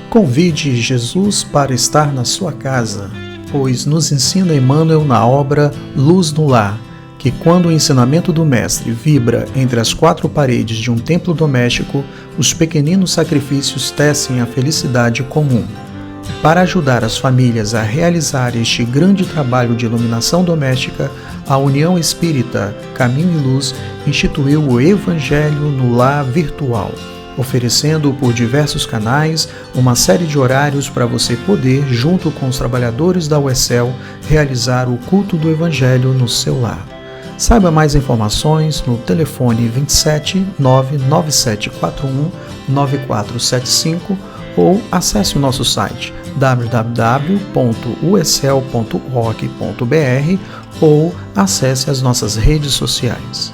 Convide Jesus para estar na sua casa, pois nos ensina Emmanuel na obra Luz no Lar, que quando o ensinamento do Mestre vibra entre as quatro paredes de um templo doméstico, os pequeninos sacrifícios tecem a felicidade comum. Para ajudar as famílias a realizar este grande trabalho de iluminação doméstica, a União Espírita Caminho e Luz instituiu o Evangelho no Lar virtual, oferecendo por diversos canais uma série de horários para você poder, junto com os trabalhadores da UECEL, realizar o culto do Evangelho no seu lar. Saiba mais informações no telefone 27 99741 9475 ou acesse o nosso site www.uecel.org.br ou acesse as nossas redes sociais.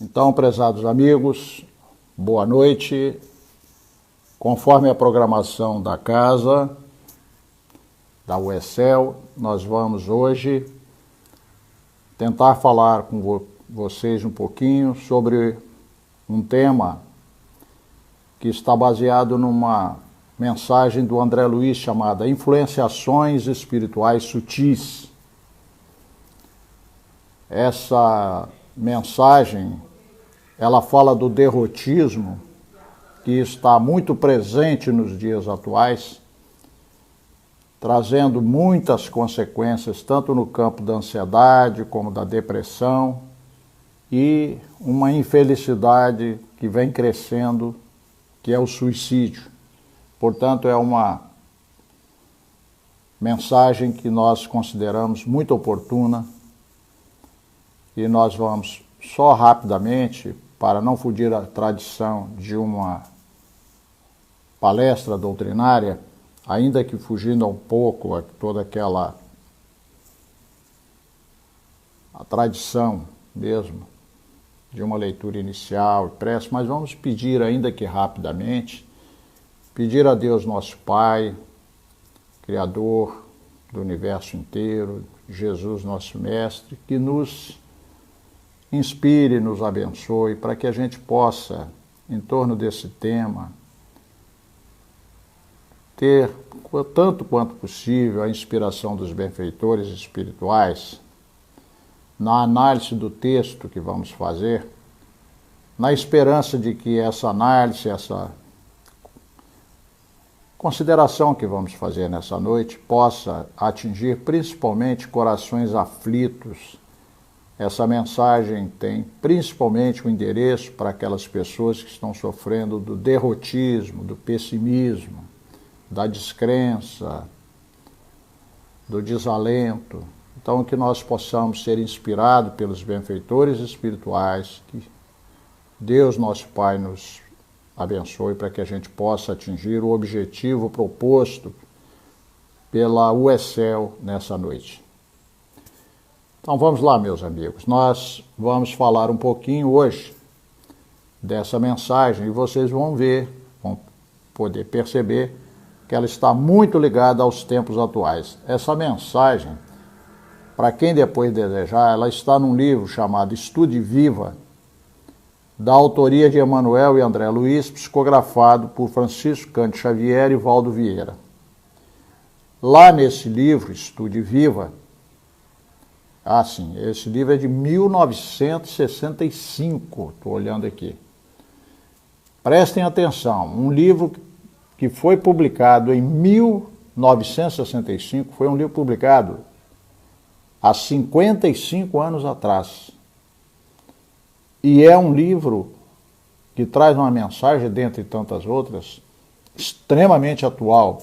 Então, prezados amigos, boa noite. Conforme a programação da casa, da UECEL, nós vamos hoje tentar falar com vocês um pouquinho sobre um tema que está baseado numa mensagem do André Luiz chamada Influenciações Espirituais Sutis. Essa mensagem, ela fala do derrotismo que está muito presente nos dias atuais, trazendo muitas consequências, tanto no campo da ansiedade como da depressão, e uma infelicidade que vem crescendo, que é o suicídio. Portanto, é uma mensagem que nós consideramos muito oportuna e nós vamos só rapidamente, para não fugir à tradição de uma palestra doutrinária, ainda que fugindo um pouco a toda aquela a tradição mesmo de uma leitura inicial e prece, mas vamos pedir, ainda que rapidamente, pedir a Deus nosso Pai, Criador do universo inteiro, Jesus nosso Mestre, que nos inspire, nos abençoe, para que a gente possa, em torno desse tema, ter, tanto quanto possível, a inspiração dos benfeitores espirituais na análise do texto que vamos fazer, na esperança de que essa análise, essa consideração que vamos fazer nessa noite possa atingir principalmente corações aflitos. Essa mensagem tem principalmente o endereço para aquelas pessoas que estão sofrendo do derrotismo, do pessimismo, da descrença, do desalento. Então, que nós possamos ser inspirados pelos benfeitores espirituais, que Deus, nosso Pai, nos abençoe para que a gente possa atingir o objetivo proposto pela UECEL nessa noite. Então, vamos lá, meus amigos. Nós vamos falar um pouquinho hoje dessa mensagem e vocês vão ver, vão poder perceber que ela está muito ligada aos tempos atuais. Essa mensagem, para quem depois desejar, ela está num livro chamado Estude Viva, da autoria de Emmanuel e André Luiz, psicografado por Francisco Cândido Xavier e Valdo Vieira. Lá nesse livro, Estude Viva, esse livro é de 1965, estou olhando aqui. Prestem atenção, um livro que foi publicado em 1965, foi um livro publicado há 55 anos atrás. E é um livro que traz uma mensagem, dentre tantas outras, extremamente atual.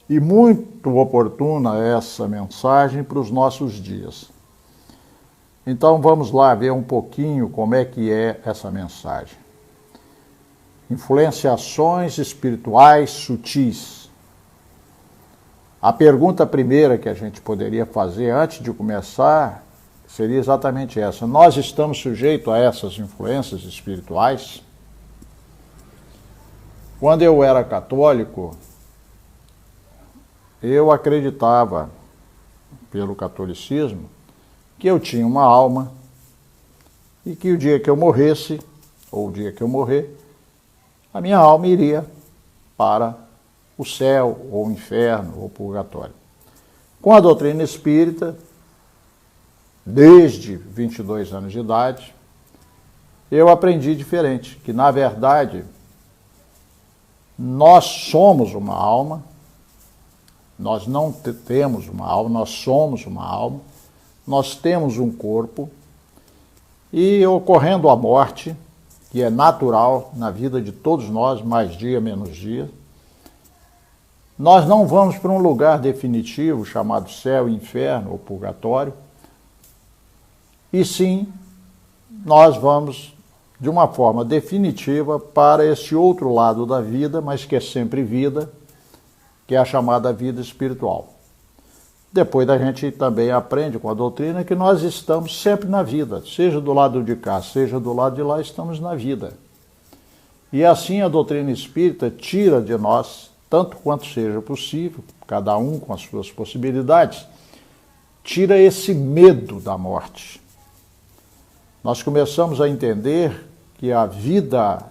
E muito oportuna essa mensagem para os nossos dias. Então vamos lá ver um pouquinho como é que é essa mensagem. Influenciações espirituais sutis. A pergunta primeira que a gente poderia fazer antes de começar seria exatamente essa. Nós estamos sujeitos a essas influências espirituais? Quando eu era católico, eu acreditava, pelo catolicismo, que eu tinha uma alma e que o dia que eu morresse, ou o dia que eu morrer, a minha alma iria para o céu, ou o inferno, ou o purgatório. Com a doutrina espírita, desde 22 anos de idade, eu aprendi diferente, que na verdade nós somos uma alma, nós não temos uma alma, nós somos uma alma, nós temos um corpo e ocorrendo a morte, que é natural na vida de todos nós, mais dia, menos dia, nós não vamos para um lugar definitivo chamado céu, inferno ou purgatório, e sim, nós vamos de uma forma definitiva para esse outro lado da vida, mas que é sempre vida, que é a chamada vida espiritual. Depois a gente também aprende com a doutrina que nós estamos sempre na vida, seja do lado de cá, seja do lado de lá, estamos na vida. E assim a doutrina espírita tira de nós, tanto quanto seja possível, cada um com as suas possibilidades, tira esse medo da morte. Nós começamos a entender que a vida,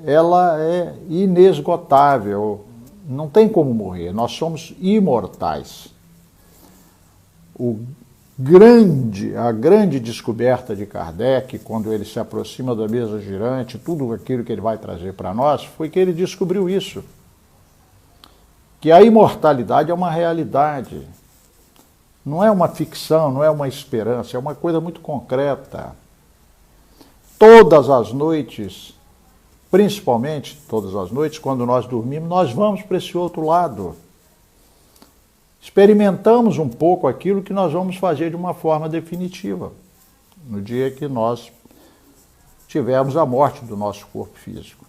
ela é inesgotável, não tem como morrer, nós somos imortais. A grande descoberta de Kardec, quando ele se aproxima da mesa girante, tudo aquilo que ele vai trazer para nós, foi que ele descobriu isso. Que a imortalidade é uma realidade. Não é uma ficção, não é uma esperança, é uma coisa muito concreta. Todas as noites, principalmente todas as noites, quando nós dormimos, nós vamos para esse outro lado. Experimentamos um pouco aquilo que nós vamos fazer de uma forma definitiva, no dia que nós tivermos a morte do nosso corpo físico.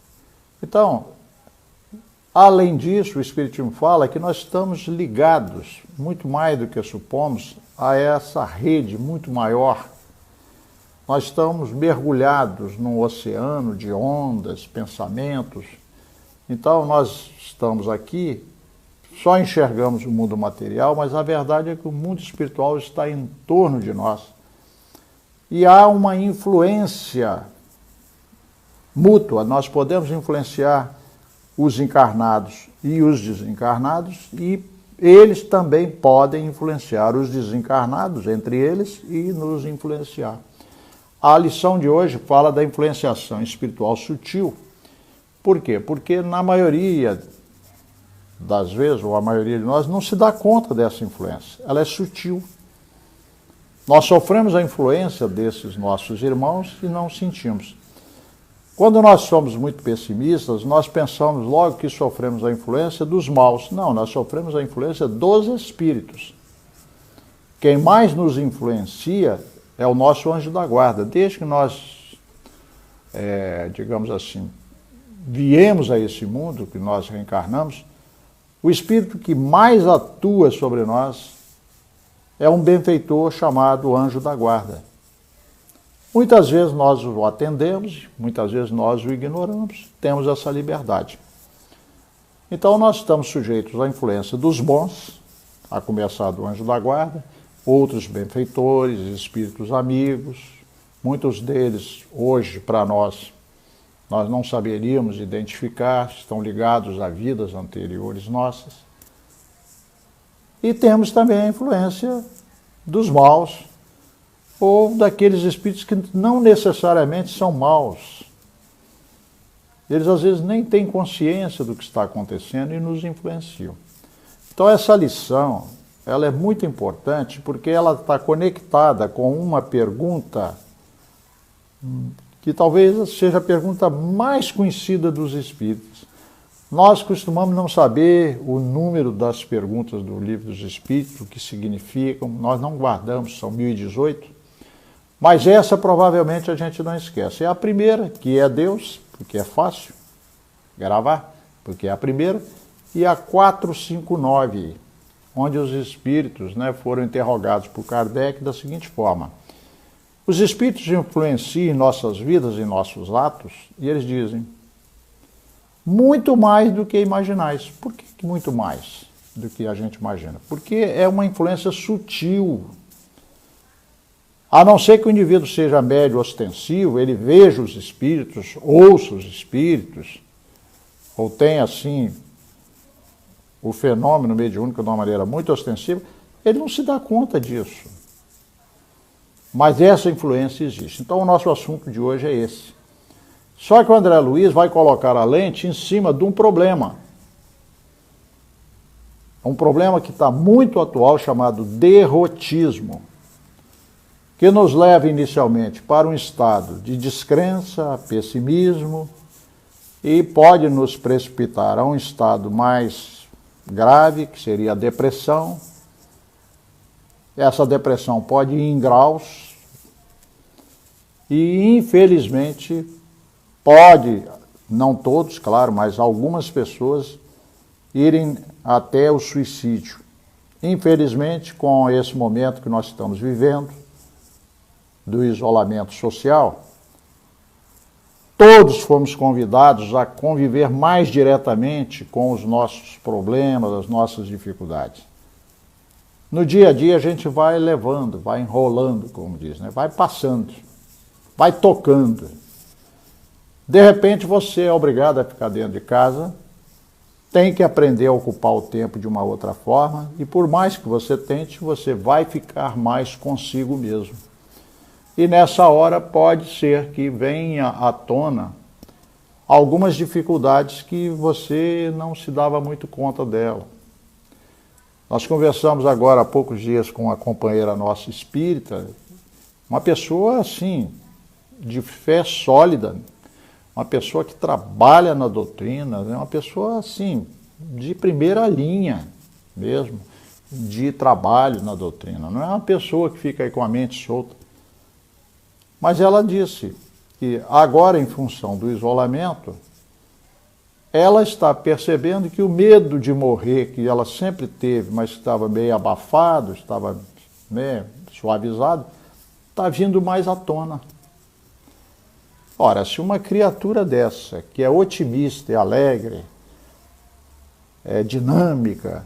Então, além disso, o Espiritismo fala que nós estamos ligados, muito mais do que supomos, a essa rede muito maior. Nós estamos mergulhados num oceano de ondas, pensamentos. Então, nós estamos aqui, só enxergamos o mundo material, mas a verdade é que o mundo espiritual está em torno de nós. E há uma influência mútua, nós podemos influenciar os encarnados e os desencarnados, e eles também podem influenciar os desencarnados entre eles e nos influenciar. A lição de hoje fala da influenciação espiritual sutil. Por quê? Porque na maioria das vezes, ou a maioria de nós, não se dá conta dessa influência. Ela é sutil. Nós sofremos a influência desses nossos irmãos e não sentimos. Quando nós somos muito pessimistas, nós pensamos logo que sofremos a influência dos maus. Não, nós sofremos a influência dos espíritos. Quem mais nos influencia é o nosso anjo da guarda. Desde que nós, digamos assim, viemos a esse mundo, que nós reencarnamos, o espírito que mais atua sobre nós é um benfeitor chamado anjo da guarda. Muitas vezes nós o atendemos, muitas vezes nós o ignoramos, temos essa liberdade. Então nós estamos sujeitos à influência dos bons, a começar do anjo da guarda, outros benfeitores, espíritos amigos, muitos deles hoje para nós não saberíamos identificar, estão ligados a vidas anteriores nossas. E temos também a influência dos maus, ou daqueles espíritos que não necessariamente são maus. Eles às vezes nem têm consciência do que está acontecendo e nos influenciam. Então essa lição, ela é muito importante porque ela está conectada com uma pergunta que talvez seja a pergunta mais conhecida dos espíritos. Nós costumamos não saber o número das perguntas do Livro dos Espíritos, o que significam, nós não guardamos, são 1018, mas essa provavelmente a gente não esquece. É a primeira, que é Deus, porque é fácil gravar, porque é a primeira, e a 459, onde os espíritos, né, foram interrogados por Kardec da seguinte forma: os espíritos influenciam em nossas vidas e nossos atos? E eles dizem: muito mais do que imaginais. Por que muito mais do que a gente imagina? Porque é uma influência sutil. A não ser que o indivíduo seja médio ostensivo, ele veja os espíritos, ouça os espíritos, ou tenha, assim, o fenômeno mediúnico de uma maneira muito ostensiva, ele não se dá conta disso. Mas essa influência existe. Então o nosso assunto de hoje é esse. Só que o André Luiz vai colocar a lente em cima de um problema. Um problema que está muito atual, chamado derrotismo, que nos leva inicialmente para um estado de descrença, pessimismo, e pode nos precipitar a um estado mais grave, que seria a depressão. Essa depressão pode ir em graus e, infelizmente, pode, não todos, claro, mas algumas pessoas irem até o suicídio. Infelizmente, com esse momento que nós estamos vivendo, do isolamento social, todos fomos convidados a conviver mais diretamente com os nossos problemas, as nossas dificuldades. No dia a dia a gente vai levando, vai enrolando, como diz, né? Vai passando, vai tocando. De repente você é obrigado a ficar dentro de casa, tem que aprender a ocupar o tempo de uma outra forma, e por mais que você tente, você vai ficar mais consigo mesmo. E nessa hora pode ser que venha à tona algumas dificuldades que você não se dava muito conta dela. Nós conversamos agora há poucos dias com uma companheira nossa espírita, uma pessoa assim, de fé sólida, uma pessoa que trabalha na doutrina, uma pessoa assim, de primeira linha mesmo, de trabalho na doutrina. Não é uma pessoa que fica aí com a mente solta. Mas ela disse que agora, em função do isolamento, ela está percebendo que o medo de morrer, que ela sempre teve, mas estava meio abafado, estava meio suavizado, está vindo mais à tona. Ora, se uma criatura dessa, que é otimista e alegre, é dinâmica,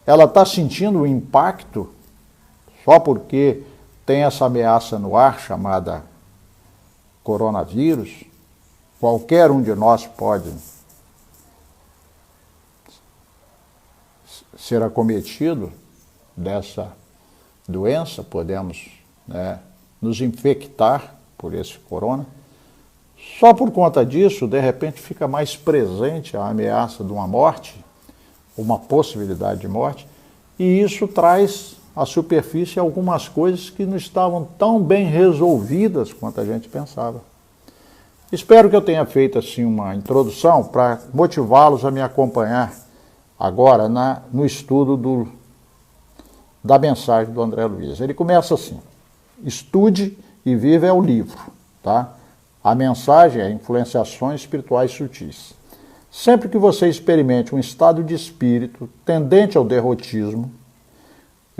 ela está sentindo o impacto só porque tem essa ameaça no ar chamada coronavírus, qualquer um de nós pode ser acometido dessa doença, podemos, né, nos infectar por esse corona. Só por conta disso, de repente, fica mais presente a ameaça de uma morte, uma possibilidade de morte, e isso traz à superfície algumas coisas que não estavam tão bem resolvidas quanto a gente pensava. Espero que eu tenha feito assim uma introdução para motivá-los a me acompanhar agora no estudo da mensagem do André Luiz. Ele começa assim: estude e viva é o livro, tá? A mensagem é influenciações espirituais sutis. Sempre que você experimente um estado de espírito tendente ao derrotismo,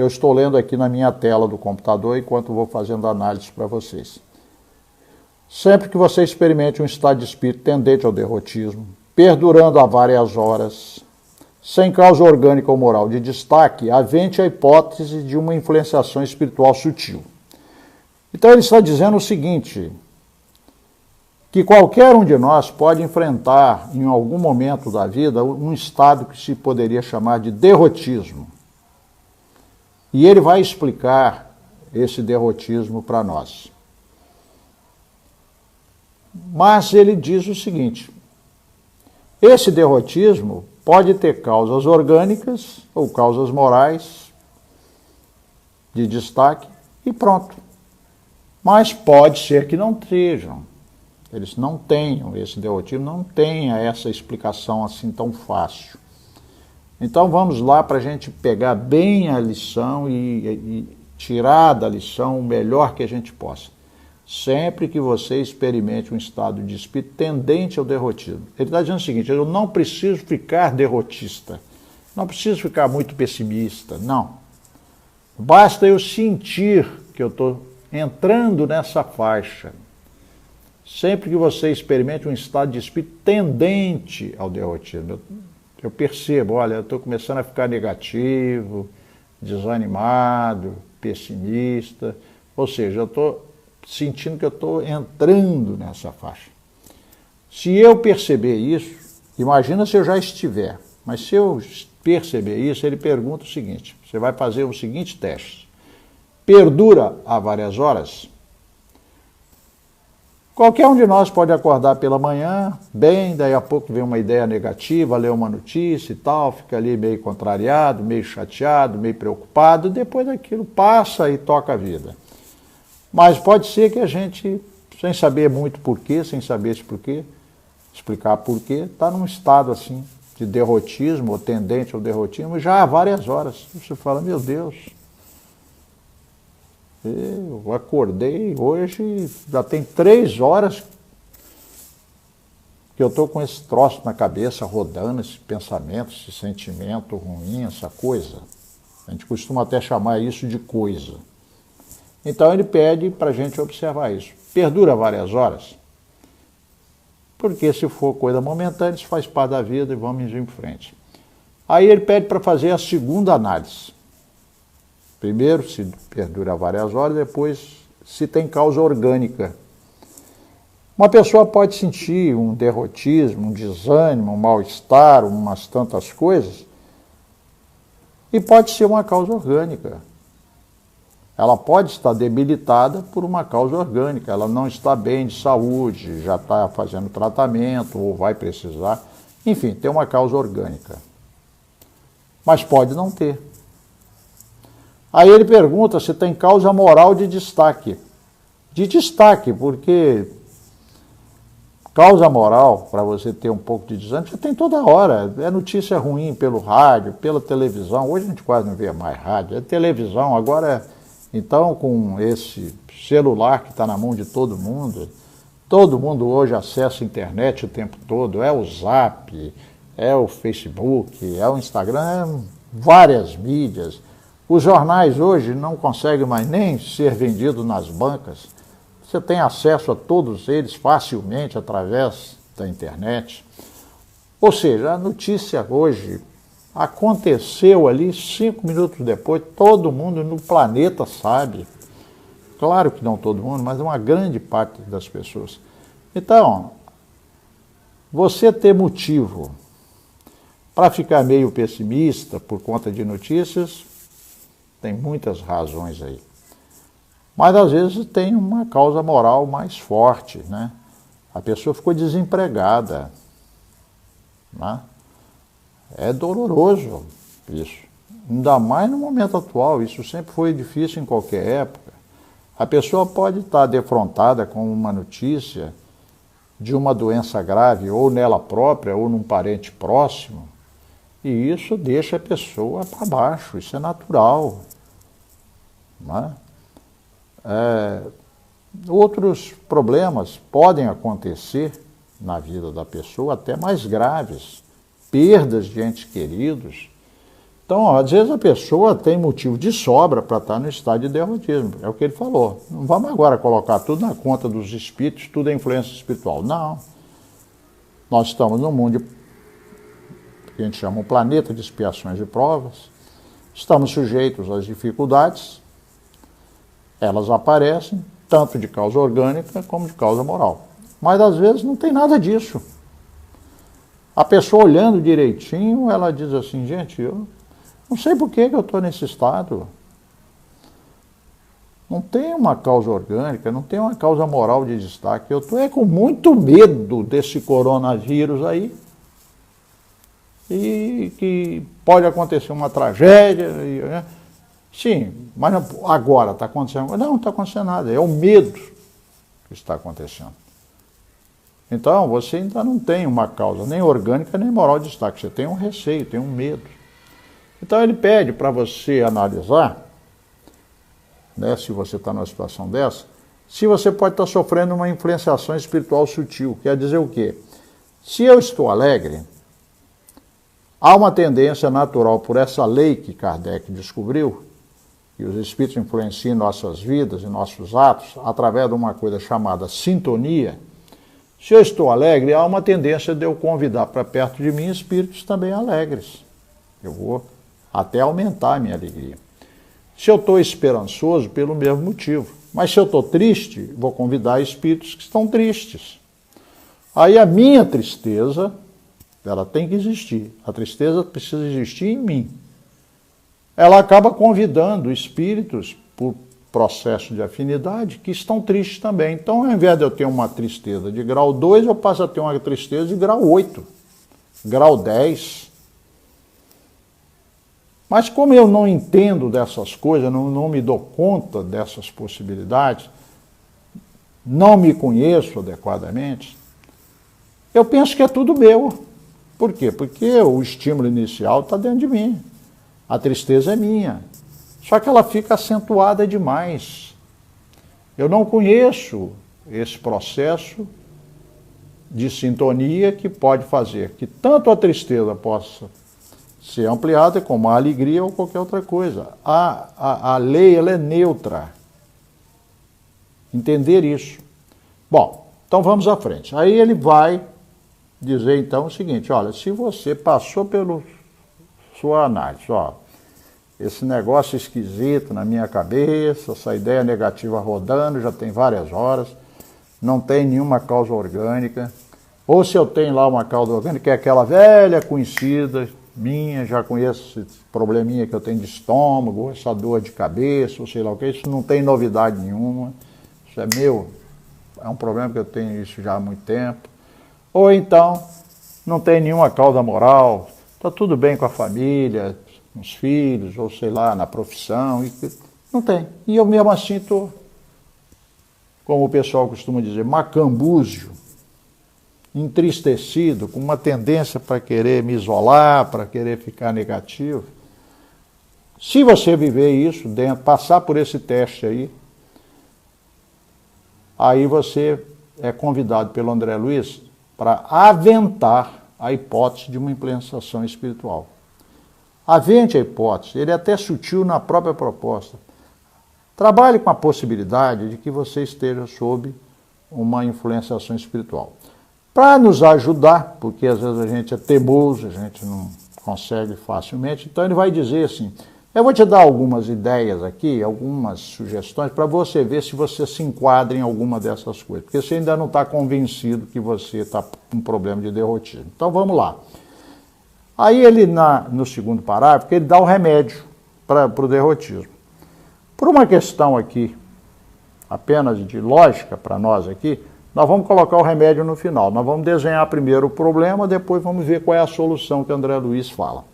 eu estou lendo aqui na minha tela do computador enquanto vou fazendo análise para vocês. Sempre que você experimente um estado de espírito tendente ao derrotismo, perdurando há várias horas, sem causa orgânica ou moral de destaque, avente a hipótese de uma influenciação espiritual sutil. Então ele está dizendo o seguinte, que qualquer um de nós pode enfrentar em algum momento da vida um estado que se poderia chamar de derrotismo. E ele vai explicar esse derrotismo para nós. Mas ele diz o seguinte: esse derrotismo pode ter causas orgânicas ou causas morais de destaque e pronto. Mas pode ser que não sejam. Eles não tenham esse derrotismo, não tenha essa explicação assim tão fácil. Então vamos lá para a gente pegar bem a lição e tirar da lição o melhor que a gente possa. sempre que você experimente um estado de espírito tendente ao derrotismo. Ele está dizendo o seguinte: eu não preciso ficar derrotista, não preciso ficar muito pessimista, não. Basta eu sentir que eu estou entrando nessa faixa. Sempre que você experimente um estado de espírito tendente ao derrotismo, eu percebo, olha, eu estou começando a ficar negativo, desanimado, pessimista, ou seja, eu estou sentindo que eu estou entrando nessa faixa. Se eu perceber isso, imagina se eu já estiver, mas se eu perceber isso, ele pergunta o seguinte, você vai fazer o seguinte teste: perdura há várias horas? Qualquer um de nós pode acordar pela manhã, bem, daí a pouco vem uma ideia negativa, lê uma notícia e tal, fica ali meio contrariado, meio chateado, meio preocupado, depois daquilo passa e toca a vida. Mas pode ser que a gente, sem saber muito porquê, sem saber esse porquê, explicar porquê, está num estado assim de derrotismo, ou tendente ao derrotismo, já há várias horas. Você fala, meu Deus, eu acordei hoje, já tem 3 horas que eu estou com esse troço na cabeça, rodando, esse pensamento, esse sentimento ruim, essa coisa. A gente costuma até chamar isso de coisa. Então ele pede para a gente observar isso. Perdura várias horas? Porque se for coisa momentânea, isso faz parte da vida e vamos em frente. Aí ele pede para fazer a segunda análise. Primeiro, se perdura várias horas, depois, se tem causa orgânica. Uma pessoa pode sentir um derrotismo, um desânimo, um mal-estar, umas tantas coisas, e pode ser uma causa orgânica. Ela pode estar debilitada por uma causa orgânica, ela não está bem de saúde, já está fazendo tratamento ou vai precisar. Enfim, tem uma causa orgânica. Mas pode não ter. Aí ele pergunta se tem causa moral de destaque. De destaque, porque causa moral, para você ter um pouco de desânimo, você tem toda hora. É notícia ruim pelo rádio, pela televisão. Hoje a gente quase não vê mais rádio, é televisão. Agora, então, com esse celular que está na mão de todo mundo hoje acessa a internet o tempo todo. É o Zap, é o Facebook, é o Instagram, é várias mídias. Os jornais hoje não conseguem mais nem ser vendidos nas bancas. Você tem acesso a todos eles facilmente através da internet. Ou seja, a notícia hoje aconteceu ali 5 minutos depois, todo mundo no planeta sabe. Claro que não todo mundo, mas uma grande parte das pessoas. Então, você ter motivo para ficar meio pessimista por conta de notícias, tem muitas razões aí. Mas às vezes tem uma causa moral mais forte, né? A pessoa ficou desempregada, né? É doloroso isso. Ainda mais no momento atual, isso sempre foi difícil em qualquer época. A pessoa pode estar defrontada com uma notícia de uma doença grave, ou nela própria, ou num parente próximo, e isso deixa a pessoa para baixo, isso é natural. Né? Outros problemas podem acontecer na vida da pessoa, até mais graves, perdas de entes queridos. Então, às vezes a pessoa tem motivo de sobra para estar no estado de derrotismo, é o que ele falou. Não vamos agora colocar tudo na conta dos espíritos, tudo é influência espiritual. Não. Nós estamos num mundo que a gente chama um planeta de expiações e provas, estamos sujeitos às dificuldades. Elas aparecem tanto de causa orgânica como de causa moral. Mas às vezes não tem nada disso. A pessoa olhando direitinho, ela diz assim, gente, eu não sei por que eu estou nesse estado. Não tem uma causa orgânica, não tem uma causa moral de destaque. Eu estou com muito medo desse coronavírus aí. E que pode acontecer uma tragédia, né? Sim, mas agora está acontecendo? Não está acontecendo nada, é o medo que está acontecendo. Então, você ainda não tem uma causa nem orgânica nem moral de destaque, você tem um receio, tem um medo. Então, ele pede para você analisar, né, se você está numa situação dessa, se você pode estar sofrendo uma influenciação espiritual sutil. Quer dizer o quê? Se eu estou alegre, há uma tendência natural por essa lei que Kardec descobriu, que os espíritos influenciam nossas vidas e nossos atos através de uma coisa chamada sintonia. Se eu estou alegre, há uma tendência de eu convidar para perto de mim espíritos também alegres. Eu vou até aumentar a minha alegria. Se eu estou esperançoso, pelo mesmo motivo. Mas se eu estou triste, vou convidar espíritos que estão tristes. Aí a minha tristeza, ela tem que existir. A tristeza precisa existir em mim. Ela acaba convidando espíritos, por processo de afinidade, que estão tristes também. Então, ao invés de eu ter uma tristeza de grau 2, eu passo a ter uma tristeza de grau 8, grau 10. Mas como eu não entendo dessas coisas, não me dou conta dessas possibilidades, não me conheço adequadamente, eu penso que é tudo meu. Por quê? Porque o estímulo inicial está dentro de mim. A tristeza é minha. Só que ela fica acentuada demais. Eu não conheço esse processo de sintonia que pode fazer que tanto a tristeza possa ser ampliada como a alegria ou qualquer outra coisa. A lei, ela é neutra. Entender isso. Bom, então vamos à frente. Aí ele vai dizer então o seguinte, olha, se você passou pela sua análise, ó, esse negócio esquisito na minha cabeça, essa ideia negativa rodando, já tem várias horas, não tem nenhuma causa orgânica, ou se eu tenho lá uma causa orgânica, é aquela velha conhecida minha, já conheço esse probleminha que eu tenho de estômago, essa dor de cabeça, ou sei lá o que, isso não tem novidade nenhuma, isso é meu, é um problema que eu tenho isso já há muito tempo. Ou então, não tem nenhuma causa moral, está tudo bem com a família, com os filhos, ou sei lá, na profissão, não tem. E eu mesmo assim estou, como o pessoal costuma dizer, macambúzio, entristecido, com uma tendência para querer me isolar, para querer ficar negativo. Se você viver isso, passar por esse teste aí você é convidado pelo André Luiz para aventar a hipótese de uma influenciação espiritual. Avente a hipótese, ele é até sutil na própria proposta. Trabalhe com a possibilidade de que você esteja sob uma influenciação espiritual. Para nos ajudar, porque às vezes a gente é teimoso, a gente não consegue facilmente, então ele vai dizer assim, eu vou te dar algumas ideias aqui, algumas sugestões, para você ver se você se enquadra em alguma dessas coisas, porque você ainda não está convencido que você está com um problema de derrotismo. Então vamos lá. Aí ele, no segundo parágrafo, ele dá o remédio para o derrotismo. Por uma questão aqui, apenas de lógica para nós aqui, nós vamos colocar o remédio no final. Nós vamos desenhar primeiro o problema, depois vamos ver qual é a solução que André Luiz fala.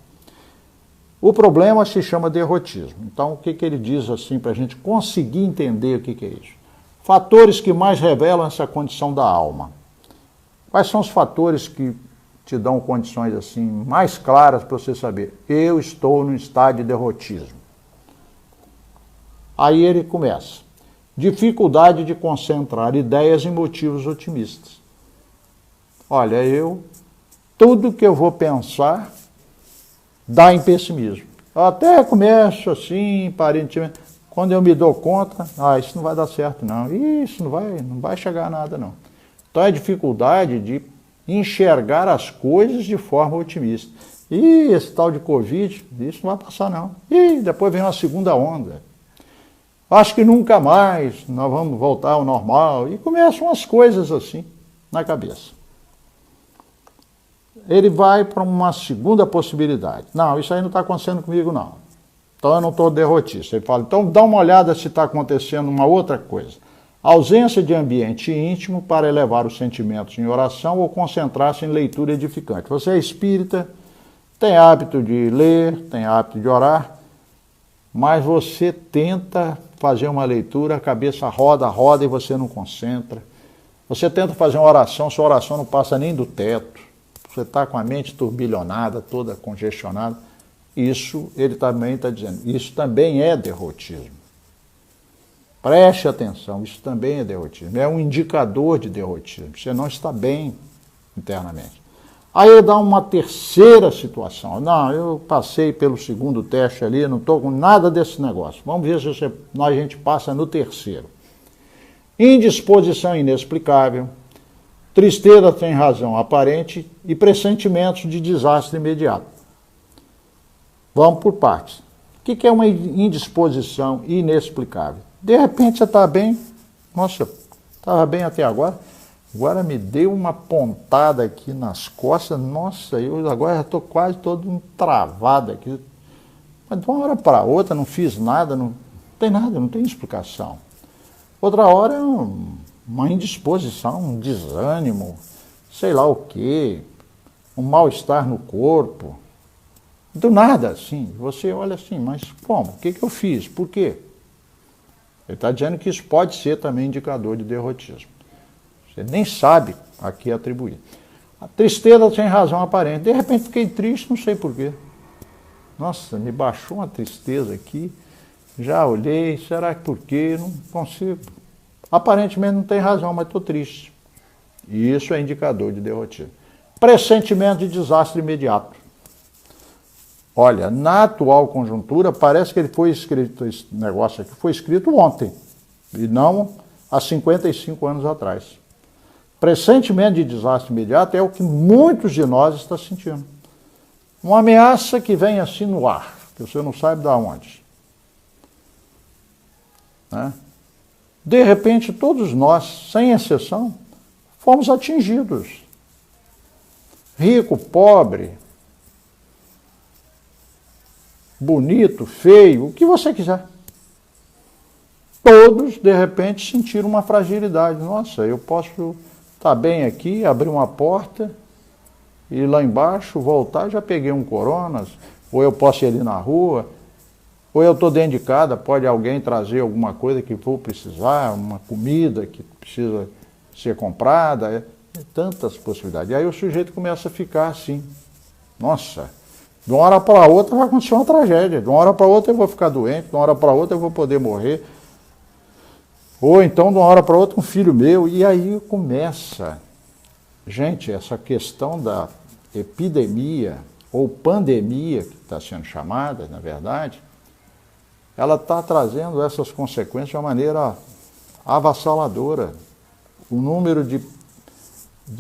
O problema se chama derrotismo. Então, o que ele diz assim para a gente conseguir entender o que é isso? Fatores que mais revelam essa condição da alma. Quais são os fatores que te dão condições assim mais claras para você saber? Eu estou no estado de derrotismo. Aí ele começa. Dificuldade de concentrar ideias e motivos otimistas. Olha, tudo que eu vou pensar dá em pessimismo. Eu até começo assim, aparentemente, quando eu me dou conta, isso não vai dar certo não, isso não vai chegar a nada não. Então é a dificuldade de enxergar as coisas de forma otimista. Esse tal de Covid, isso não vai passar não. Depois vem uma segunda onda. Acho que nunca mais nós vamos voltar ao normal. E começam as coisas assim na cabeça. Ele vai para uma segunda possibilidade. Não, isso aí não está acontecendo comigo não. Então eu não estou derrotista. Ele fala, então dá uma olhada se está acontecendo uma outra coisa. Ausência de ambiente íntimo para elevar os sentimentos em oração ou concentrar-se em leitura edificante. Você é espírita, tem hábito de ler, tem hábito de orar, mas você tenta fazer uma leitura, a cabeça roda e você não concentra. Você tenta fazer uma oração, sua oração não passa nem do teto. Você está com a mente turbilhonada, toda congestionada. Isso, ele também está dizendo, isso também é derrotismo. Preste atenção, isso também é derrotismo. É um indicador de derrotismo. Você não está bem internamente. Aí dá uma terceira situação. Não, eu passei pelo segundo teste ali, não estou com nada desse negócio. Vamos ver se a gente passa no terceiro. Indisposição inexplicável, tristeza sem razão aparente e pressentimentos de desastre imediato. Vamos por partes. O que é uma indisposição inexplicável? De repente você está bem, nossa, estava bem até agora me deu uma pontada aqui nas costas, nossa, eu agora já estou quase todo travado aqui. Mas de uma hora para outra não fiz nada, não tem nada, não tem explicação. Outra hora é uma indisposição, um desânimo, sei lá o quê, um mal-estar no corpo. Do nada, assim, você olha assim, mas como? O que eu fiz? Por quê? Ele está dizendo que isso pode ser também indicador de derrotismo. Você nem sabe a que atribuir. A tristeza sem razão aparente. De repente fiquei triste, não sei porquê. Nossa, me baixou uma tristeza aqui. Já olhei, será que por quê? Não consigo. Aparentemente não tem razão, mas estou triste. E isso é indicador de derrotismo. Pressentimento de desastre imediato. Olha, na atual conjuntura, parece que ele foi escrito, esse negócio aqui foi escrito ontem, e não há 55 anos atrás. Pressentimento de desastre imediato é o que muitos de nós estão sentindo. Uma ameaça que vem assim no ar, que você não sabe de onde. Né? De repente, todos nós, sem exceção, fomos atingidos. Rico, pobre, bonito, feio, o que você quiser. Todos, de repente, sentiram uma fragilidade. Nossa, eu posso estar bem aqui, abrir uma porta, ir lá embaixo, voltar, já peguei um coronas, ou eu posso ir ali na rua, ou eu estou dentro de casa, pode alguém trazer alguma coisa que vou precisar, uma comida que precisa ser comprada, tantas possibilidades. E aí o sujeito começa a ficar assim, nossa, de uma hora para outra vai acontecer uma tragédia, de uma hora para outra eu vou ficar doente, de uma hora para outra eu vou poder morrer, ou então de uma hora para outra um filho meu, e aí começa, gente, essa questão da epidemia ou pandemia, que está sendo chamada, na verdade, ela está trazendo essas consequências de uma maneira avassaladora. O número de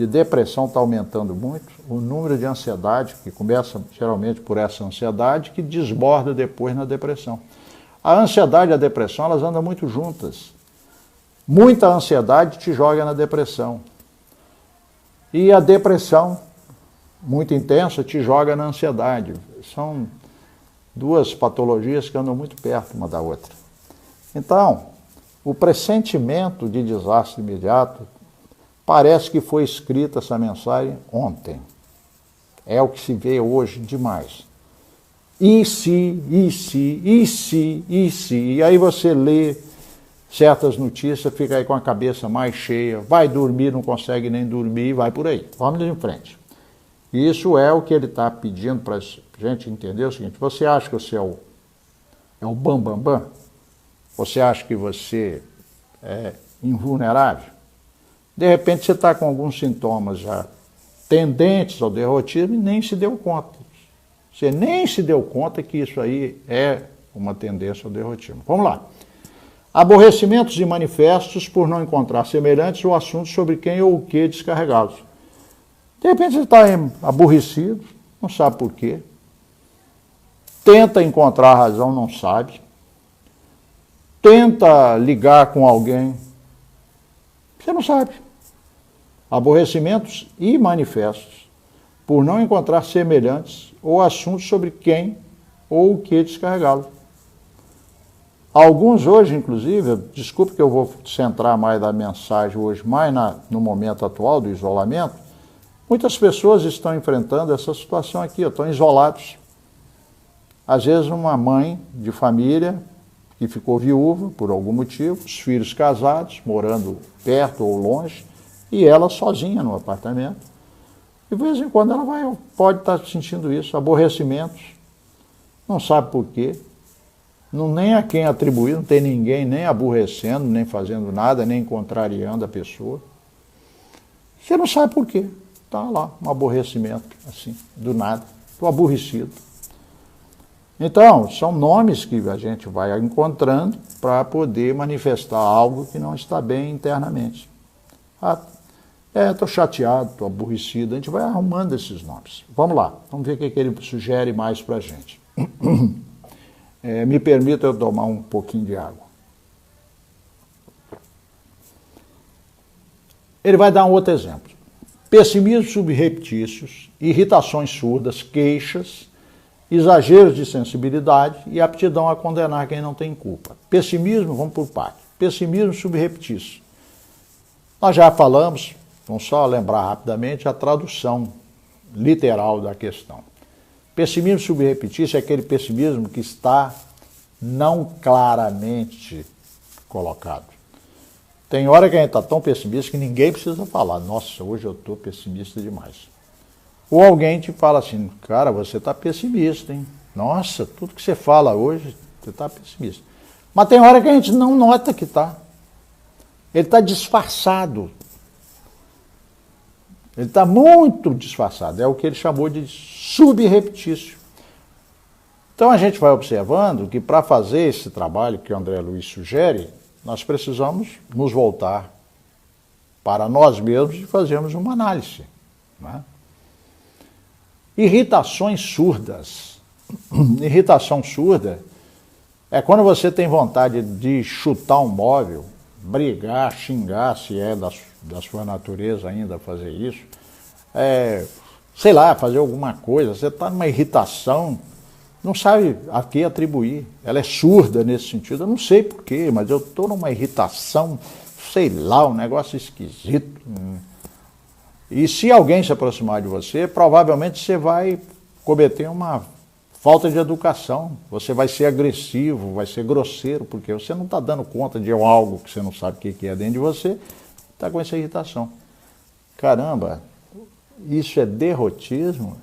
depressão está aumentando muito, o número de ansiedade, que começa geralmente por essa ansiedade, que desborda depois na depressão. A ansiedade e a depressão, elas andam muito juntas. Muita ansiedade te joga na depressão. E a depressão, muito intensa, te joga na ansiedade. São duas patologias que andam muito perto uma da outra. Então, o pressentimento de desastre imediato, parece que foi escrita essa mensagem ontem. É o que se vê hoje demais. E se. E aí você lê certas notícias, fica aí com a cabeça mais cheia, vai dormir, não consegue nem dormir, vai por aí. Vamos em frente. Isso é o que ele está pedindo para a gente entender o seguinte: você acha que você é o bambambam? Você acha que você é invulnerável? De repente você está com alguns sintomas já tendentes ao derrotismo e nem se deu conta. Você nem se deu conta que isso aí é uma tendência ao derrotismo. Vamos lá. Aborrecimentos e manifestos por não encontrar semelhantes ou assuntos sobre quem ou o que descarregá-los. De repente você está aborrecido, não sabe por quê. Tenta encontrar razão, não sabe. Tenta ligar com alguém, você não sabe. Aborrecimentos e manifestos por não encontrar semelhantes ou assuntos sobre quem ou o que descarregá-los. Alguns hoje, inclusive, desculpe que eu vou centrar mais da mensagem hoje, mais no momento atual do isolamento, muitas pessoas estão enfrentando essa situação aqui, estão isolados. Às vezes uma mãe de família que ficou viúva por algum motivo, os filhos casados, morando perto ou longe, e ela sozinha no apartamento. E de vez em quando ela pode estar sentindo isso, aborrecimentos, não sabe por quê. Não nem a quem atribuir, não tem ninguém nem aborrecendo, nem fazendo nada, nem contrariando a pessoa. Você não sabe por quê. Está lá, um aborrecimento, assim, do nada. Estou aborrecido. Então, são nomes que a gente vai encontrando para poder manifestar algo que não está bem internamente. Estou chateado, estou aborrecido. A gente vai arrumando esses nomes. Vamos lá, vamos ver o que ele sugere mais para a gente. Me permita eu tomar um pouquinho de água. Ele vai dar um outro exemplo. Pessimismo subreptícios, irritações surdas, queixas, exageros de sensibilidade e aptidão a condenar quem não tem culpa. Pessimismo, vamos por parte. Pessimismo subreptício. Nós já falamos, vamos só lembrar rapidamente a tradução literal da questão. Pessimismo subreptício é aquele pessimismo que está não claramente colocado. Tem hora que a gente está tão pessimista que ninguém precisa falar, nossa, hoje eu estou pessimista demais. Ou alguém te fala assim, cara, você está pessimista, hein? Nossa, tudo que você fala hoje, você está pessimista. Mas tem hora que a gente não nota que está. Ele está disfarçado. Ele está muito disfarçado. É o que ele chamou de subreptício. Então a gente vai observando que para fazer esse trabalho que o André Luiz sugere, nós precisamos nos voltar para nós mesmos e fazermos uma análise. Né? Irritações surdas. Irritação surda é quando você tem vontade de chutar um móvel, brigar, xingar, se é da sua natureza ainda fazer isso, sei lá, fazer alguma coisa, você está numa irritação, não sabe a que atribuir, ela é surda nesse sentido, eu não sei porquê, mas eu estou numa irritação, sei lá, um negócio esquisito. E se alguém se aproximar de você, provavelmente você vai cometer uma falta de educação, você vai ser agressivo, vai ser grosseiro, porque você não está dando conta de algo que você não sabe o que é dentro de você, está com essa irritação. Caramba, isso é derrotismo?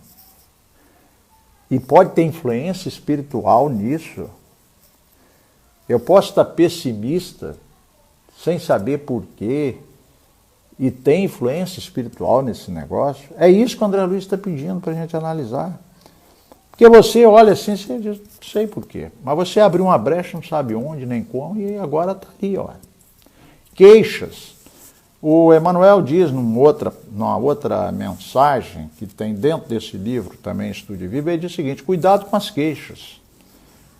E pode ter influência espiritual nisso. Eu posso estar pessimista, sem saber porquê, e tem influência espiritual nesse negócio. É isso que o André Luiz está pedindo para a gente analisar. Porque você olha assim, você diz, não sei porquê, mas você abriu uma brecha, não sabe onde, nem como, e agora está ali, ó. Queixas. O Emmanuel diz numa outra mensagem que tem dentro desse livro, também Estudo de Vida, ele diz o seguinte, cuidado com as queixas.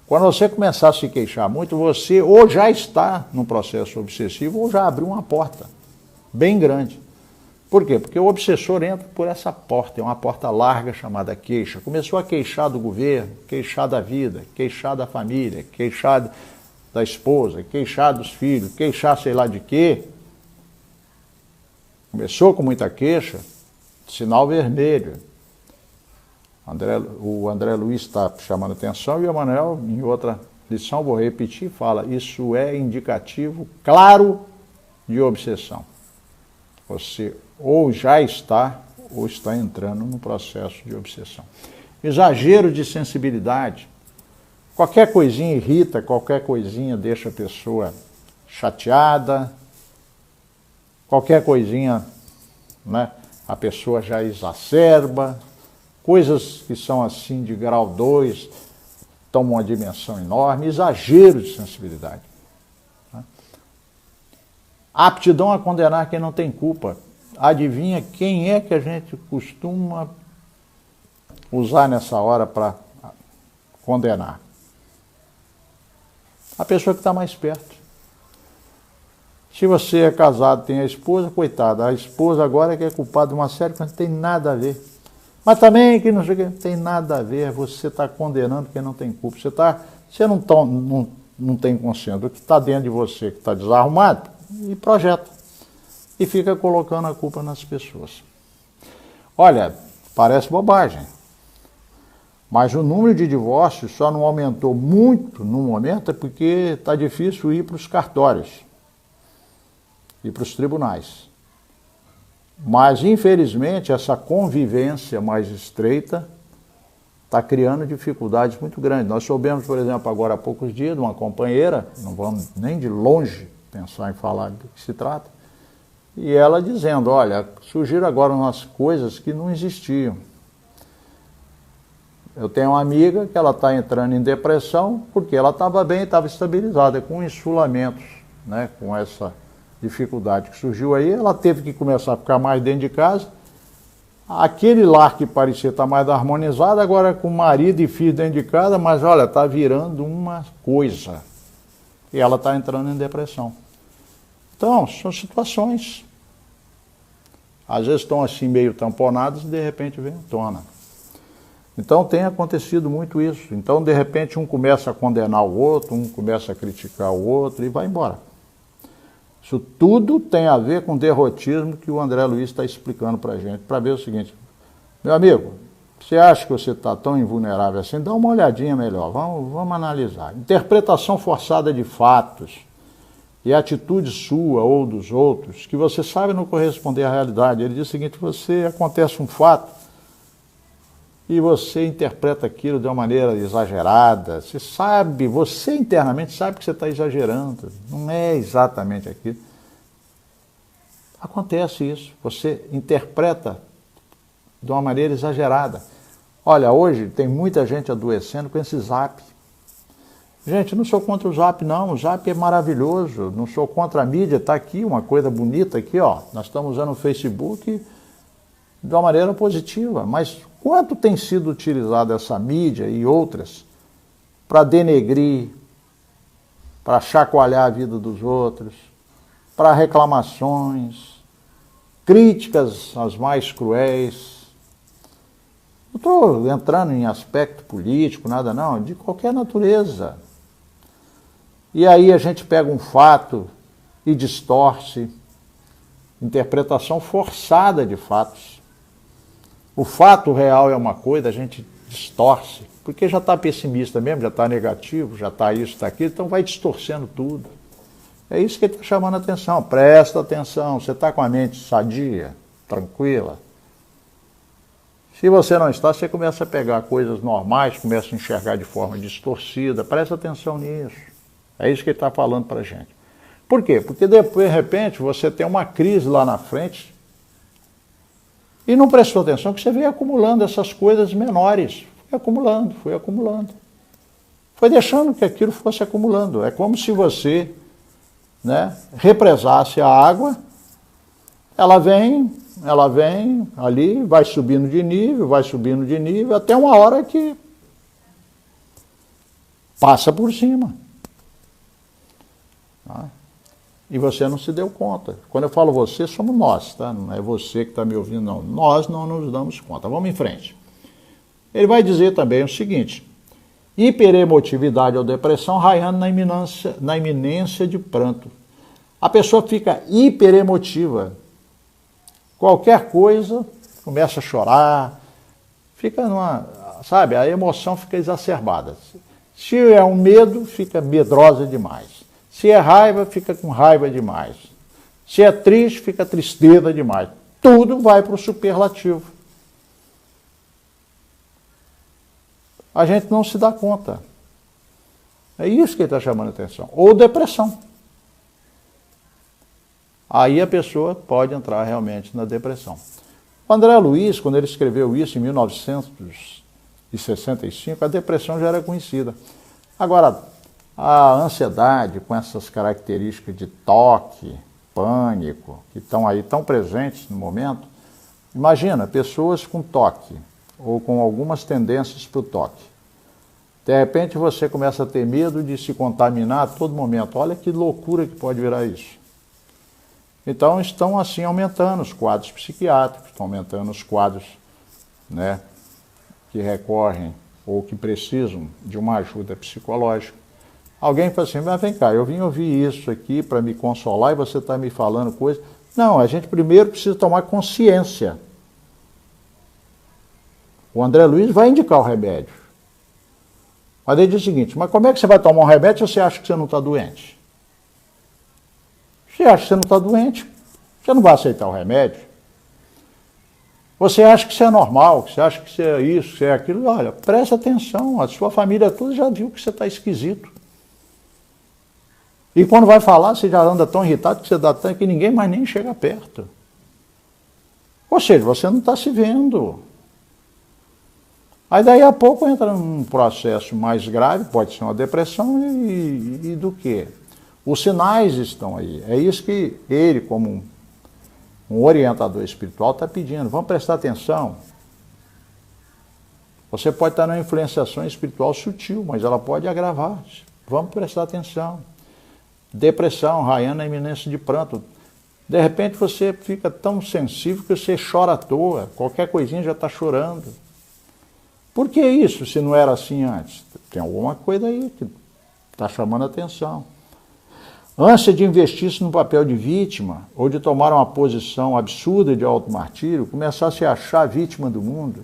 Quando você começar a se queixar muito, você ou já está num processo obsessivo ou já abriu uma porta bem grande. Por quê? Porque o obsessor entra por essa porta, é uma porta larga chamada queixa. Começou a queixar do governo, queixar da vida, queixar da família, queixar da esposa, queixar dos filhos, queixar sei lá de quê. Começou com muita queixa, sinal vermelho. O André Luiz está chamando atenção e o Emmanuel, em outra lição, vou repetir, fala, isso é indicativo claro de obsessão. Você ou já está ou está entrando no processo de obsessão. Exagero de sensibilidade. Qualquer coisinha irrita, qualquer coisinha deixa a pessoa chateada, qualquer coisinha, né, a pessoa já exacerba, coisas que são assim de grau 2 tomam uma dimensão enorme, exagero de sensibilidade. Né? Aptidão a condenar quem não tem culpa. Adivinha quem é que a gente costuma usar nessa hora para condenar? A pessoa que está mais perto. Se você é casado, tem a esposa, coitada, a esposa agora é que é culpada de uma série que não tem nada a ver. Mas também que não tem nada a ver, você está condenando quem não tem culpa. Você não tem consciência do que está dentro de você, que está desarrumado, e projeta. E fica colocando a culpa nas pessoas. Olha, parece bobagem, mas o número de divórcios só não aumentou muito no momento é porque está difícil ir para os cartórios e para os tribunais. Mas, infelizmente, essa convivência mais estreita está criando dificuldades muito grandes. Nós soubemos, por exemplo, agora há poucos dias, de uma companheira, não vamos nem de longe pensar em falar do que se trata, e ela dizendo, olha, surgiram agora umas coisas que não existiam. Eu tenho uma amiga que ela está entrando em depressão porque ela estava bem, estava estabilizada, com insulamentos, né, com essa dificuldade que surgiu aí, ela teve que começar a ficar mais dentro de casa. Aquele lar que parecia estar mais harmonizado, agora com marido e filho dentro de casa, mas olha, está virando uma coisa. E ela está entrando em depressão. Então, são situações. Às vezes estão assim meio tamponadas e de repente vem à tona. Então tem acontecido muito isso. Então, de repente, um começa a condenar o outro, um começa a criticar o outro e vai embora. Isso tudo tem a ver com o derrotismo que o André Luiz está explicando para a gente, para ver o seguinte, meu amigo, você acha que você está tão invulnerável assim? Dá uma olhadinha melhor, vamos analisar. Interpretação forçada de fatos e atitude sua ou dos outros, que você sabe não corresponder à realidade. Ele diz o seguinte, acontece um fato e você interpreta aquilo de uma maneira exagerada, você internamente sabe que você está exagerando, não é exatamente aquilo. Acontece isso, você interpreta de uma maneira exagerada. Olha, hoje tem muita gente adoecendo com esse Zap. Gente, não sou contra o Zap não, o Zap é maravilhoso, não sou contra a mídia, está aqui uma coisa bonita aqui, ó. Nós estamos usando o Facebook de uma maneira positiva, mas quanto tem sido utilizada essa mídia e outras para denegrir, para chacoalhar a vida dos outros, para reclamações, críticas as mais cruéis. Não estou entrando em aspecto político, nada não, de qualquer natureza. E aí a gente pega um fato e distorce, interpretação forçada de fatos. O fato real é uma coisa, a gente distorce, porque já está pessimista mesmo, já está negativo, já está isso, está aquilo, então vai distorcendo tudo. É isso que ele está chamando a atenção. Presta atenção, você está com a mente sadia, tranquila. Se você não está, você começa a pegar coisas normais, começa a enxergar de forma distorcida. Presta atenção nisso. É isso que ele está falando para a gente. Por quê? Porque depois, de repente, você tem uma crise lá na frente e não prestou atenção que você veio acumulando essas coisas menores. Foi acumulando. Foi deixando que aquilo fosse acumulando. É como se você, né, represasse a água, ela vem ali, vai subindo de nível, até uma hora que passa por cima. Tá? E você não se deu conta. Quando eu falo você, somos nós, tá? Não é você que está me ouvindo, não. Nós não nos damos conta. Vamos em frente. Ele vai dizer também o seguinte, hiperemotividade ou depressão raiando na iminência de pranto. A pessoa fica hiperemotiva. Qualquer coisa, começa a chorar, fica a emoção fica exacerbada. Se é um medo, fica medrosa demais. Se é raiva, fica com raiva demais. Se é triste, fica tristeza demais. Tudo vai para o superlativo. A gente não se dá conta. É isso que ele está chamando a atenção. Ou depressão. Aí a pessoa pode entrar realmente na depressão. O André Luiz, quando ele escreveu isso em 1965, a depressão já era conhecida. Agora, a ansiedade, com essas características de toque, pânico, que estão aí tão presentes no momento, imagina, pessoas com toque, ou com algumas tendências para o toque. De repente você começa a ter medo de se contaminar a todo momento. Olha que loucura que pode virar isso. Então estão assim aumentando os quadros psiquiátricos, estão aumentando os quadros, né, que recorrem ou que precisam de uma ajuda psicológica. Alguém fala assim, mas vem cá, eu vim ouvir isso aqui para me consolar e você está me falando coisa. Não, a gente primeiro precisa tomar consciência. O André Luiz vai indicar o remédio. Mas ele diz o seguinte, mas como é que você vai tomar um remédio se você acha que você não está doente? Se você acha que você não está doente, você não vai aceitar o remédio. Você acha que isso é normal, que você acha que isso é isso, que isso é aquilo. Olha, presta atenção, a sua família toda já viu que você está esquisito. E quando vai falar, você já anda tão irritado que você dá tanto que ninguém mais nem chega perto. Ou seja, você não está se vendo. Aí daí a pouco entra num processo mais grave, pode ser uma depressão e do quê? Os sinais estão aí. É isso que ele, como um orientador espiritual, está pedindo. Vamos prestar atenção. Você pode estar numa influenciação espiritual sutil, mas ela pode agravar. Vamos prestar atenção. Depressão, raiando na iminência de pranto. De repente você fica tão sensível que você chora à toa. Qualquer coisinha já está chorando. Por que isso, se não era assim antes? Tem alguma coisa aí que está chamando a atenção. Ânsia de investir-se no papel de vítima, ou de tomar uma posição absurda de automartírio, começar a se achar vítima do mundo.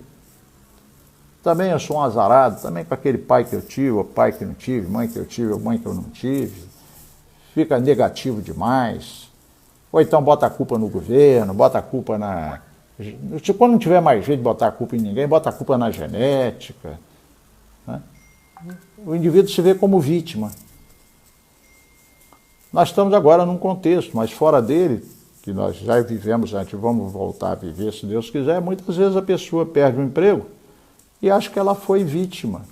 Também eu sou um azarado, também com aquele pai que eu tive, ou pai que eu não tive, mãe que eu tive, ou mãe que eu não tive. Fica negativo demais. Ou então bota a culpa no governo, bota a culpa na... Quando não tiver mais jeito de botar a culpa em ninguém, bota a culpa na genética. Né? O indivíduo se vê como vítima. Nós estamos agora num contexto, mas fora dele, que nós já vivemos antes, vamos voltar a viver, se Deus quiser, muitas vezes a pessoa perde o emprego e acha que ela foi vítima.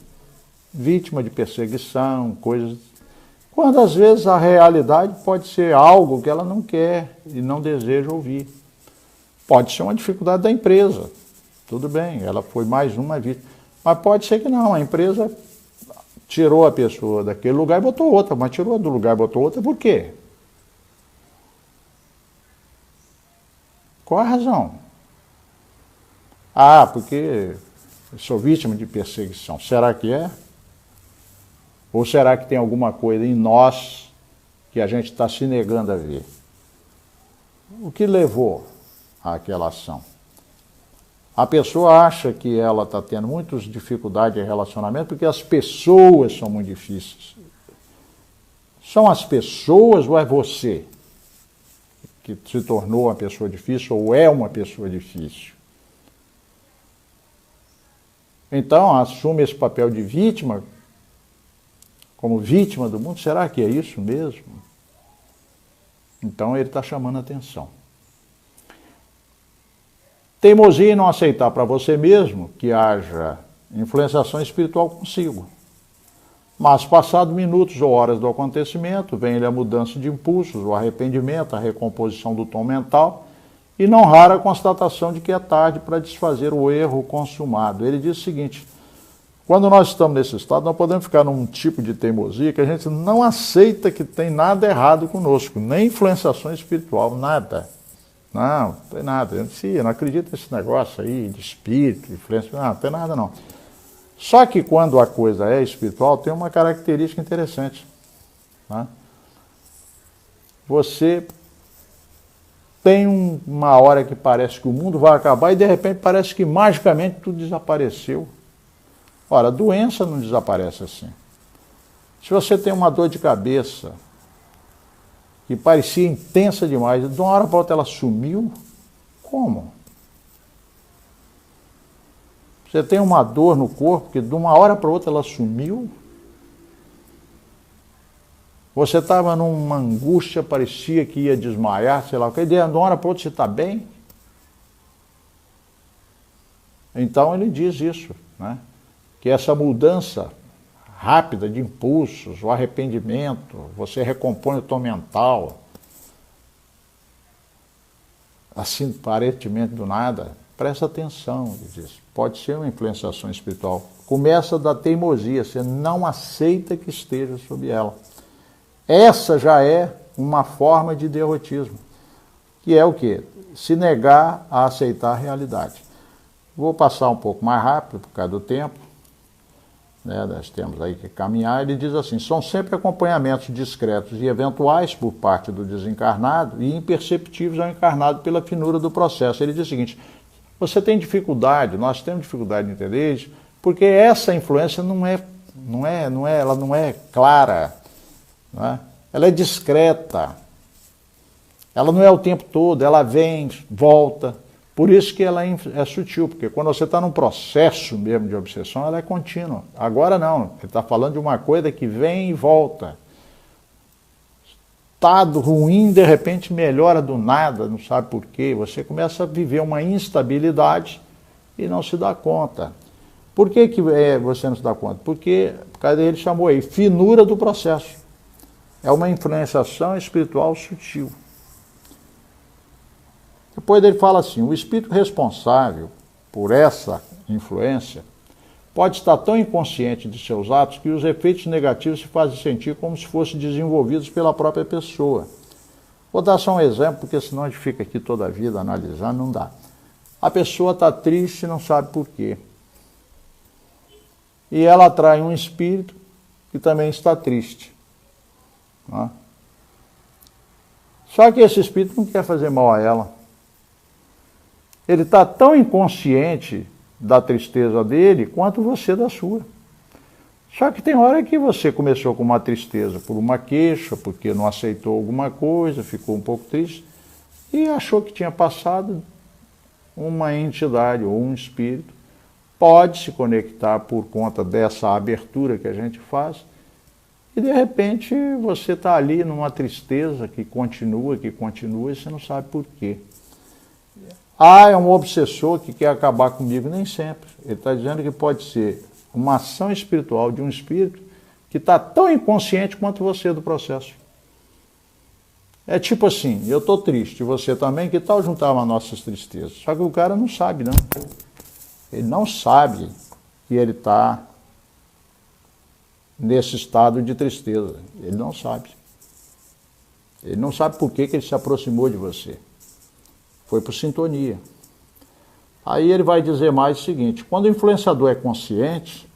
Vítima de perseguição, coisas... Quando às vezes a realidade pode ser algo que ela não quer e não deseja ouvir. Pode ser uma dificuldade da empresa, tudo bem, ela foi mais uma vítima. Mas pode ser que não, a empresa tirou a pessoa daquele lugar e botou outra, mas tirou do lugar e botou outra, por quê? Qual a razão? Ah, porque eu sou vítima de perseguição. Será que é? Ou será que tem alguma coisa em nós que a gente está se negando a ver? O que levou àquela ação? A pessoa acha que ela está tendo muitas dificuldades em relacionamento porque as pessoas são muito difíceis. São as pessoas ou é você que se tornou uma pessoa difícil ou é uma pessoa difícil? Então, assume esse papel de vítima, como vítima do mundo. Será que é isso mesmo? Então, ele está chamando a atenção. Teimosia em não aceitar para você mesmo que haja influenciação espiritual consigo. Mas, passados minutos ou horas do acontecimento, vem-lhe a mudança de impulsos, o arrependimento, a recomposição do tom mental e não rara a constatação de que é tarde para desfazer o erro consumado. Ele diz o seguinte: quando nós estamos nesse estado, nós podemos ficar num tipo de teimosia que a gente não aceita que tem nada errado conosco, nem influenciação espiritual, nada. Não tem nada. Eu não acredito nesse negócio aí de espírito, influência, não tem nada não. Só que quando a coisa é espiritual, tem uma característica interessante. Né? Você tem uma hora que parece que o mundo vai acabar e de repente parece que magicamente tudo desapareceu. Ora, a doença não desaparece assim. Se você tem uma dor de cabeça que parecia intensa demais, de uma hora para outra ela sumiu, como? Você tem uma dor no corpo que de uma hora para outra ela sumiu? Você estava numa angústia, parecia que ia desmaiar, sei lá o que, de uma hora para outra você está bem? Então ele diz isso, né? Que essa mudança rápida de impulsos, o arrependimento, você recompõe o tom mental, assim, aparentemente do nada, presta atenção, ele diz, pode ser uma influenciação espiritual. Começa da teimosia, você não aceita que esteja sob ela. Essa já é uma forma de derrotismo, que é o quê? Se negar a aceitar a realidade. Vou passar um pouco mais rápido por causa do tempo. Nós temos aí que caminhar. Ele diz assim: são sempre acompanhamentos discretos e eventuais por parte do desencarnado e imperceptíveis ao encarnado pela finura do processo. Ele diz o seguinte: você tem dificuldade, nós temos dificuldade de entender isso, porque essa influência ela não é clara, não é? Ela é discreta, ela não é o tempo todo, ela vem, volta. Por isso que ela é sutil, porque quando você está num processo mesmo de obsessão, ela é contínua. Agora não, ele está falando de uma coisa que vem e volta. Estado ruim, de repente melhora do nada, não sabe por quê. Você começa a viver uma instabilidade e não se dá conta. Por que você não se dá conta? Porque, por causa dele, chamou aí, finura do processo. É uma influenciação espiritual sutil. Depois ele fala assim, o espírito responsável por essa influência pode estar tão inconsciente de seus atos que os efeitos negativos se fazem sentir como se fossem desenvolvidos pela própria pessoa. Vou dar só um exemplo, porque senão a gente fica aqui toda a vida analisando, não dá. A pessoa está triste e não sabe por quê. E ela atrai um espírito que também está triste. Né? Só que esse espírito não quer fazer mal a ela. Ele está tão inconsciente da tristeza dele quanto você da sua. Só que tem hora que você começou com uma tristeza por uma queixa, porque não aceitou alguma coisa, ficou um pouco triste, e achou que tinha passado. Uma entidade ou um espírito pode se conectar por conta dessa abertura que a gente faz, e de repente você está ali numa tristeza que continua, e você não sabe por quê. É um obsessor que quer acabar comigo, nem sempre. Ele está dizendo que pode ser uma ação espiritual de um espírito que está tão inconsciente quanto você do processo. É tipo assim, eu estou triste, você também, que tal juntar as nossas tristezas? Só que o cara não sabe, não. Ele não sabe que ele está nesse estado de tristeza. Ele não sabe. Ele não sabe por que ele se aproximou de você. Foi por sintonia. Aí ele vai dizer mais o seguinte, quando o influenciador é consciente,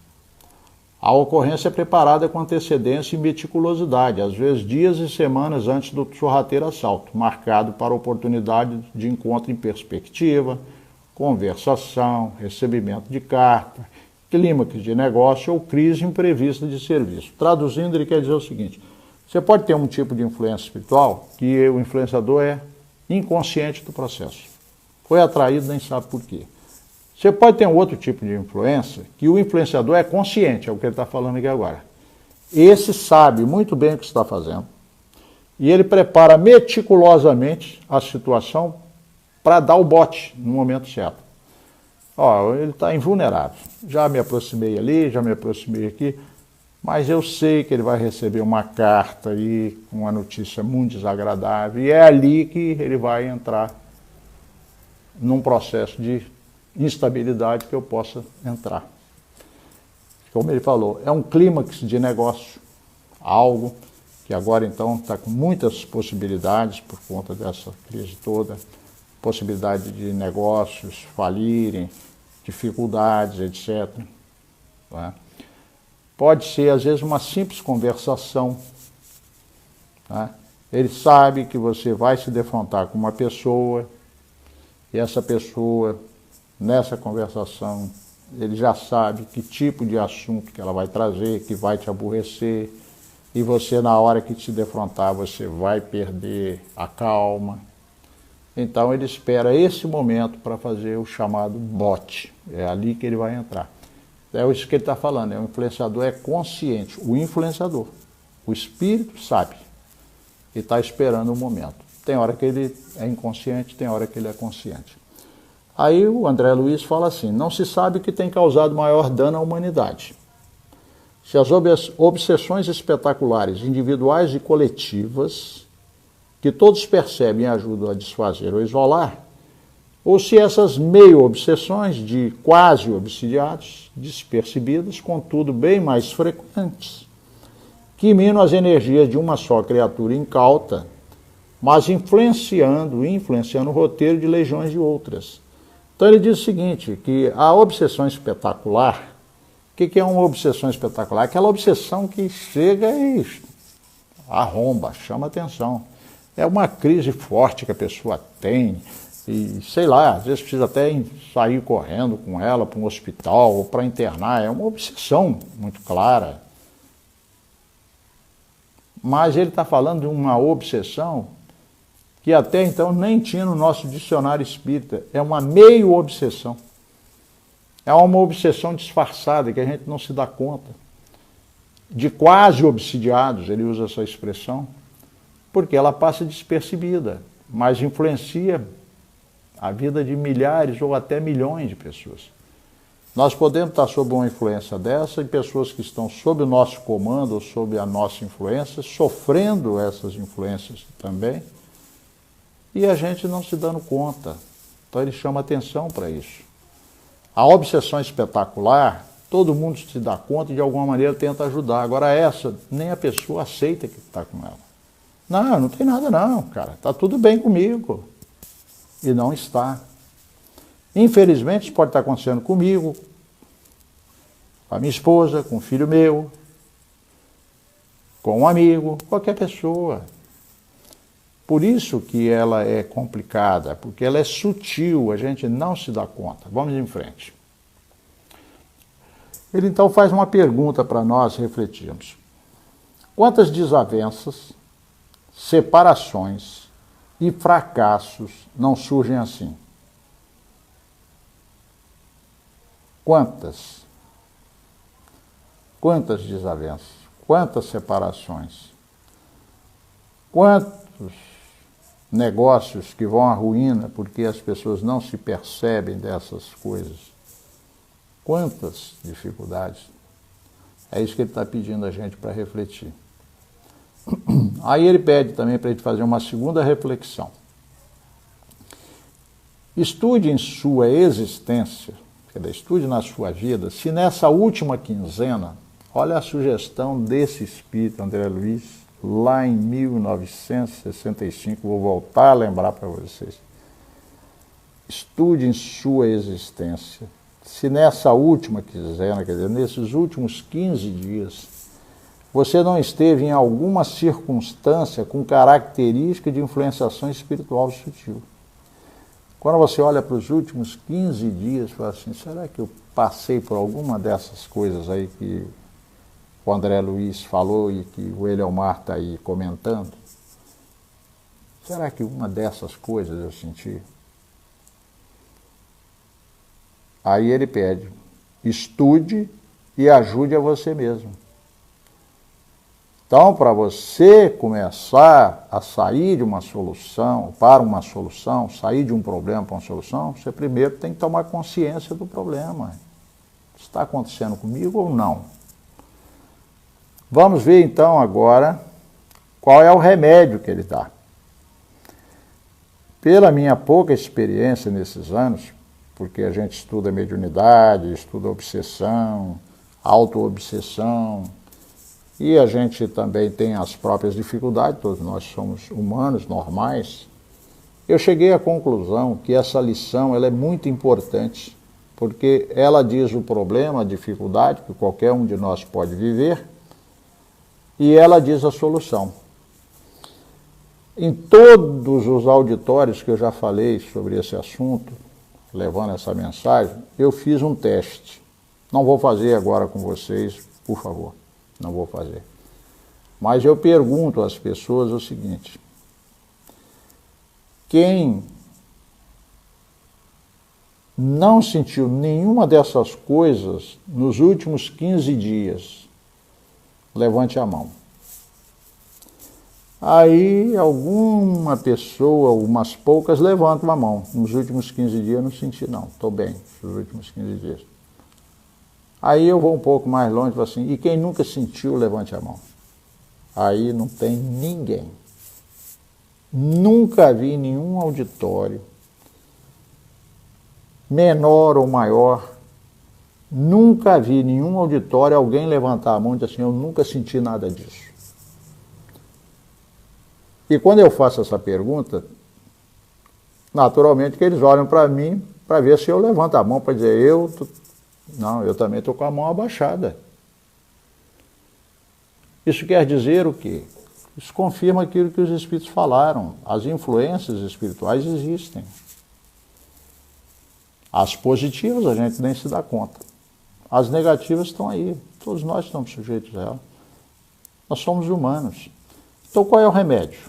a ocorrência é preparada com antecedência e meticulosidade, às vezes dias e semanas antes do sorrateiro assalto, marcado para oportunidade de encontro em perspectiva, conversação, recebimento de carta, clímax de negócio ou crise imprevista de serviço. Traduzindo, ele quer dizer o seguinte, você pode ter um tipo de influência espiritual que o influenciador é inconsciente do processo. Foi atraído, nem sabe por quê. Você pode ter um outro tipo de influência, que o influenciador é consciente, é o que ele está falando aqui agora. Esse sabe muito bem o que está fazendo, e ele prepara meticulosamente a situação para dar o bote no momento certo. Ele está invulnerável. Já me aproximei ali, já me aproximei aqui, mas eu sei que ele vai receber uma carta aí, uma notícia muito desagradável, e é ali que ele vai entrar num processo de instabilidade que eu possa entrar. Como ele falou, é um clímax de negócio, algo que agora então está com muitas possibilidades por conta dessa crise toda, possibilidade de negócios falirem, dificuldades, etc. Né? Pode ser, às vezes, uma simples conversação. Né? Ele sabe que você vai se defrontar com uma pessoa, e essa pessoa, nessa conversação, ele já sabe que tipo de assunto que ela vai trazer, que vai te aborrecer, e você, na hora que te defrontar, você vai perder a calma. Então, ele espera esse momento para fazer o chamado bote. É ali que ele vai entrar. É isso que ele está falando, o influenciador é consciente, o influenciador. O espírito sabe e está esperando o momento. Tem hora que ele é inconsciente, tem hora que ele é consciente. Aí o André Luiz fala assim, não se sabe o que tem causado maior dano à humanidade. Se as obsessões espetaculares, individuais e coletivas, que todos percebem e ajudam a desfazer ou isolar, ou se essas meio-obsessões de quase-obsidiados, despercebidas, contudo bem mais frequentes, que minam as energias de uma só criatura incauta, mas influenciando o roteiro de legiões de outras. Então ele diz o seguinte, que a obsessão espetacular, o que é uma obsessão espetacular? Aquela obsessão que chega e arromba, chama atenção. É uma crise forte que a pessoa tem, e sei lá, às vezes precisa até sair correndo com ela para um hospital ou para internar, é uma obsessão muito clara. Mas ele está falando de uma obsessão que até então nem tinha no nosso dicionário espírita. É uma meio obsessão. É uma obsessão disfarçada que a gente não se dá conta. De quase obsidiados, ele usa essa expressão, porque ela passa despercebida, mas influencia a vida de milhares ou até milhões de pessoas. Nós podemos estar sob uma influência dessa e pessoas que estão sob o nosso comando ou sob a nossa influência, sofrendo essas influências também, e a gente não se dando conta. Então ele chama atenção para isso. A obsessão espetacular, todo mundo se dá conta e de alguma maneira tenta ajudar. Agora essa, nem a pessoa aceita que está com ela. Não, não tem nada não, cara. Está tudo bem comigo. E não está. Infelizmente, isso pode estar acontecendo comigo, com a minha esposa, com o filho meu, com um amigo, qualquer pessoa. Por isso que ela é complicada, porque ela é sutil, a gente não se dá conta. Vamos em frente. Ele então faz uma pergunta para nós refletirmos. Quantas desavenças, separações e fracassos não surgem assim? Quantas? Quantas desavenças? Quantas separações? Quantos negócios que vão à ruína porque as pessoas não se percebem dessas coisas? Quantas dificuldades? É isso que ele está pedindo a gente para refletir. Aí ele pede também para a gente fazer uma segunda reflexão. Estude em sua existência, estude na sua vida, se nessa última quinzena, olha a sugestão desse espírito, André Luiz, lá em 1965, vou voltar a lembrar para vocês. Estude em sua existência, se nessa última quinzena, quer dizer, nesses últimos 15 dias, você não esteve em alguma circunstância com característica de influenciação espiritual sutil. Quando você olha para os últimos 15 dias, fala assim, será que eu passei por alguma dessas coisas aí que o André Luiz falou e que o Eliomar está aí comentando? Será que uma dessas coisas eu senti? Aí ele pede, estude e ajude a você mesmo. Então, para você começar a sair de uma solução, para uma solução, sair de um problema para uma solução, você primeiro tem que tomar consciência do problema. Está acontecendo comigo ou não? Vamos ver então agora qual é o remédio que ele dá. Pela minha pouca experiência nesses anos, porque a gente estuda mediunidade, estuda obsessão, auto-obsessão, e a gente também tem as próprias dificuldades, todos nós somos humanos, normais. Eu cheguei à conclusão que essa lição ela é muito importante, porque ela diz o problema, a dificuldade que qualquer um de nós pode viver, e ela diz a solução. Em todos os auditórios que eu já falei sobre esse assunto, levando essa mensagem, eu fiz um teste. Não vou fazer agora com vocês, por favor. Não vou fazer. Mas eu pergunto às pessoas o seguinte: quem não sentiu nenhuma dessas coisas nos últimos 15 dias, levante a mão. Aí alguma pessoa, umas poucas, levantam a mão. Nos últimos 15 dias eu não senti não, estou bem, nos últimos 15 dias. Aí eu vou um pouco mais longe e falo assim, e quem nunca sentiu, levante a mão. Aí não tem ninguém. Nunca vi nenhum auditório, menor ou maior, nunca vi nenhum auditório alguém levantar a mão e dizer assim, eu nunca senti nada disso. E quando eu faço essa pergunta, naturalmente que eles olham para mim para ver se eu levanto a mão para dizer, não, eu também estou com a mão abaixada. Isso quer dizer o quê? Isso confirma aquilo que os espíritos falaram. As influências espirituais existem. As positivas a gente nem se dá conta. As negativas estão aí. Todos nós estamos sujeitos a elas. Nós somos humanos. Então qual é o remédio?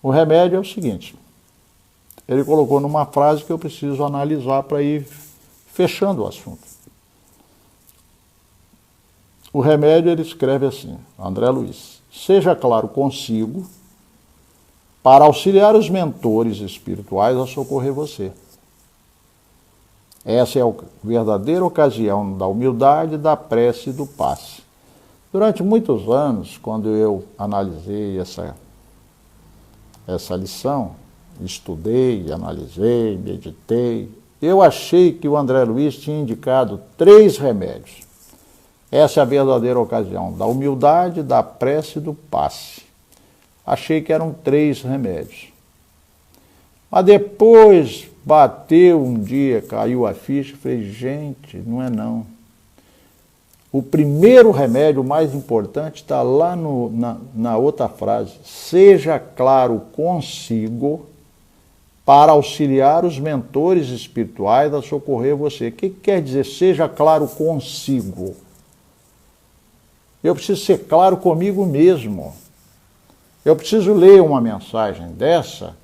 O O remédio é o seguinte, ele colocou numa frase que eu preciso analisar para ir fechando o assunto. O remédio, ele escreve assim, André Luiz: seja claro consigo para auxiliar os mentores espirituais a socorrer você. Essa é a verdadeira ocasião da humildade, da prece e do passe. Durante muitos anos, quando eu analisei essa lição, estudei, analisei, meditei, eu achei que o André Luiz tinha indicado 3 remédios. Essa é a verdadeira ocasião da humildade, da prece e do passe. Achei que eram 3 remédios. Mas depois bateu um dia, caiu a ficha, falei, gente, não é não. O primeiro remédio, o mais importante, está lá na outra frase. Seja claro consigo para auxiliar os mentores espirituais a socorrer você. O que quer dizer seja claro consigo? Eu preciso ser claro comigo mesmo. Eu preciso ler uma mensagem dessa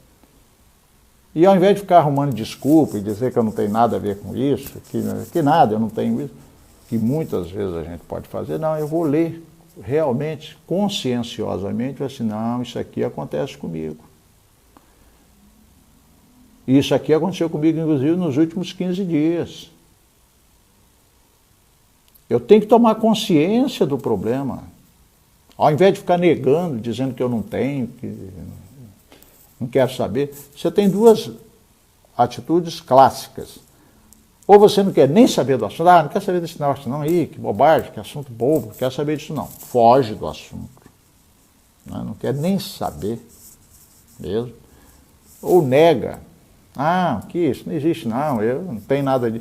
e ao invés de ficar arrumando desculpa e dizer que eu não tenho nada a ver com isso, que nada, eu não tenho isso, que muitas vezes a gente pode fazer, não, eu vou ler realmente, conscienciosamente, assim, não, isso aqui acontece comigo. Isso aqui aconteceu comigo, inclusive, nos últimos 15 dias. Eu tenho que tomar consciência do problema. Ao invés de ficar negando, dizendo que eu não tenho, que não quero saber, você tem 2 atitudes clássicas. Ou você não quer nem saber do assunto, não quer saber desse negócio não, que bobagem, que assunto bobo, não quer saber disso não. Foge do assunto. Não quer nem saber mesmo. Ou nega. Que isso não existe não, eu não tenho nada de...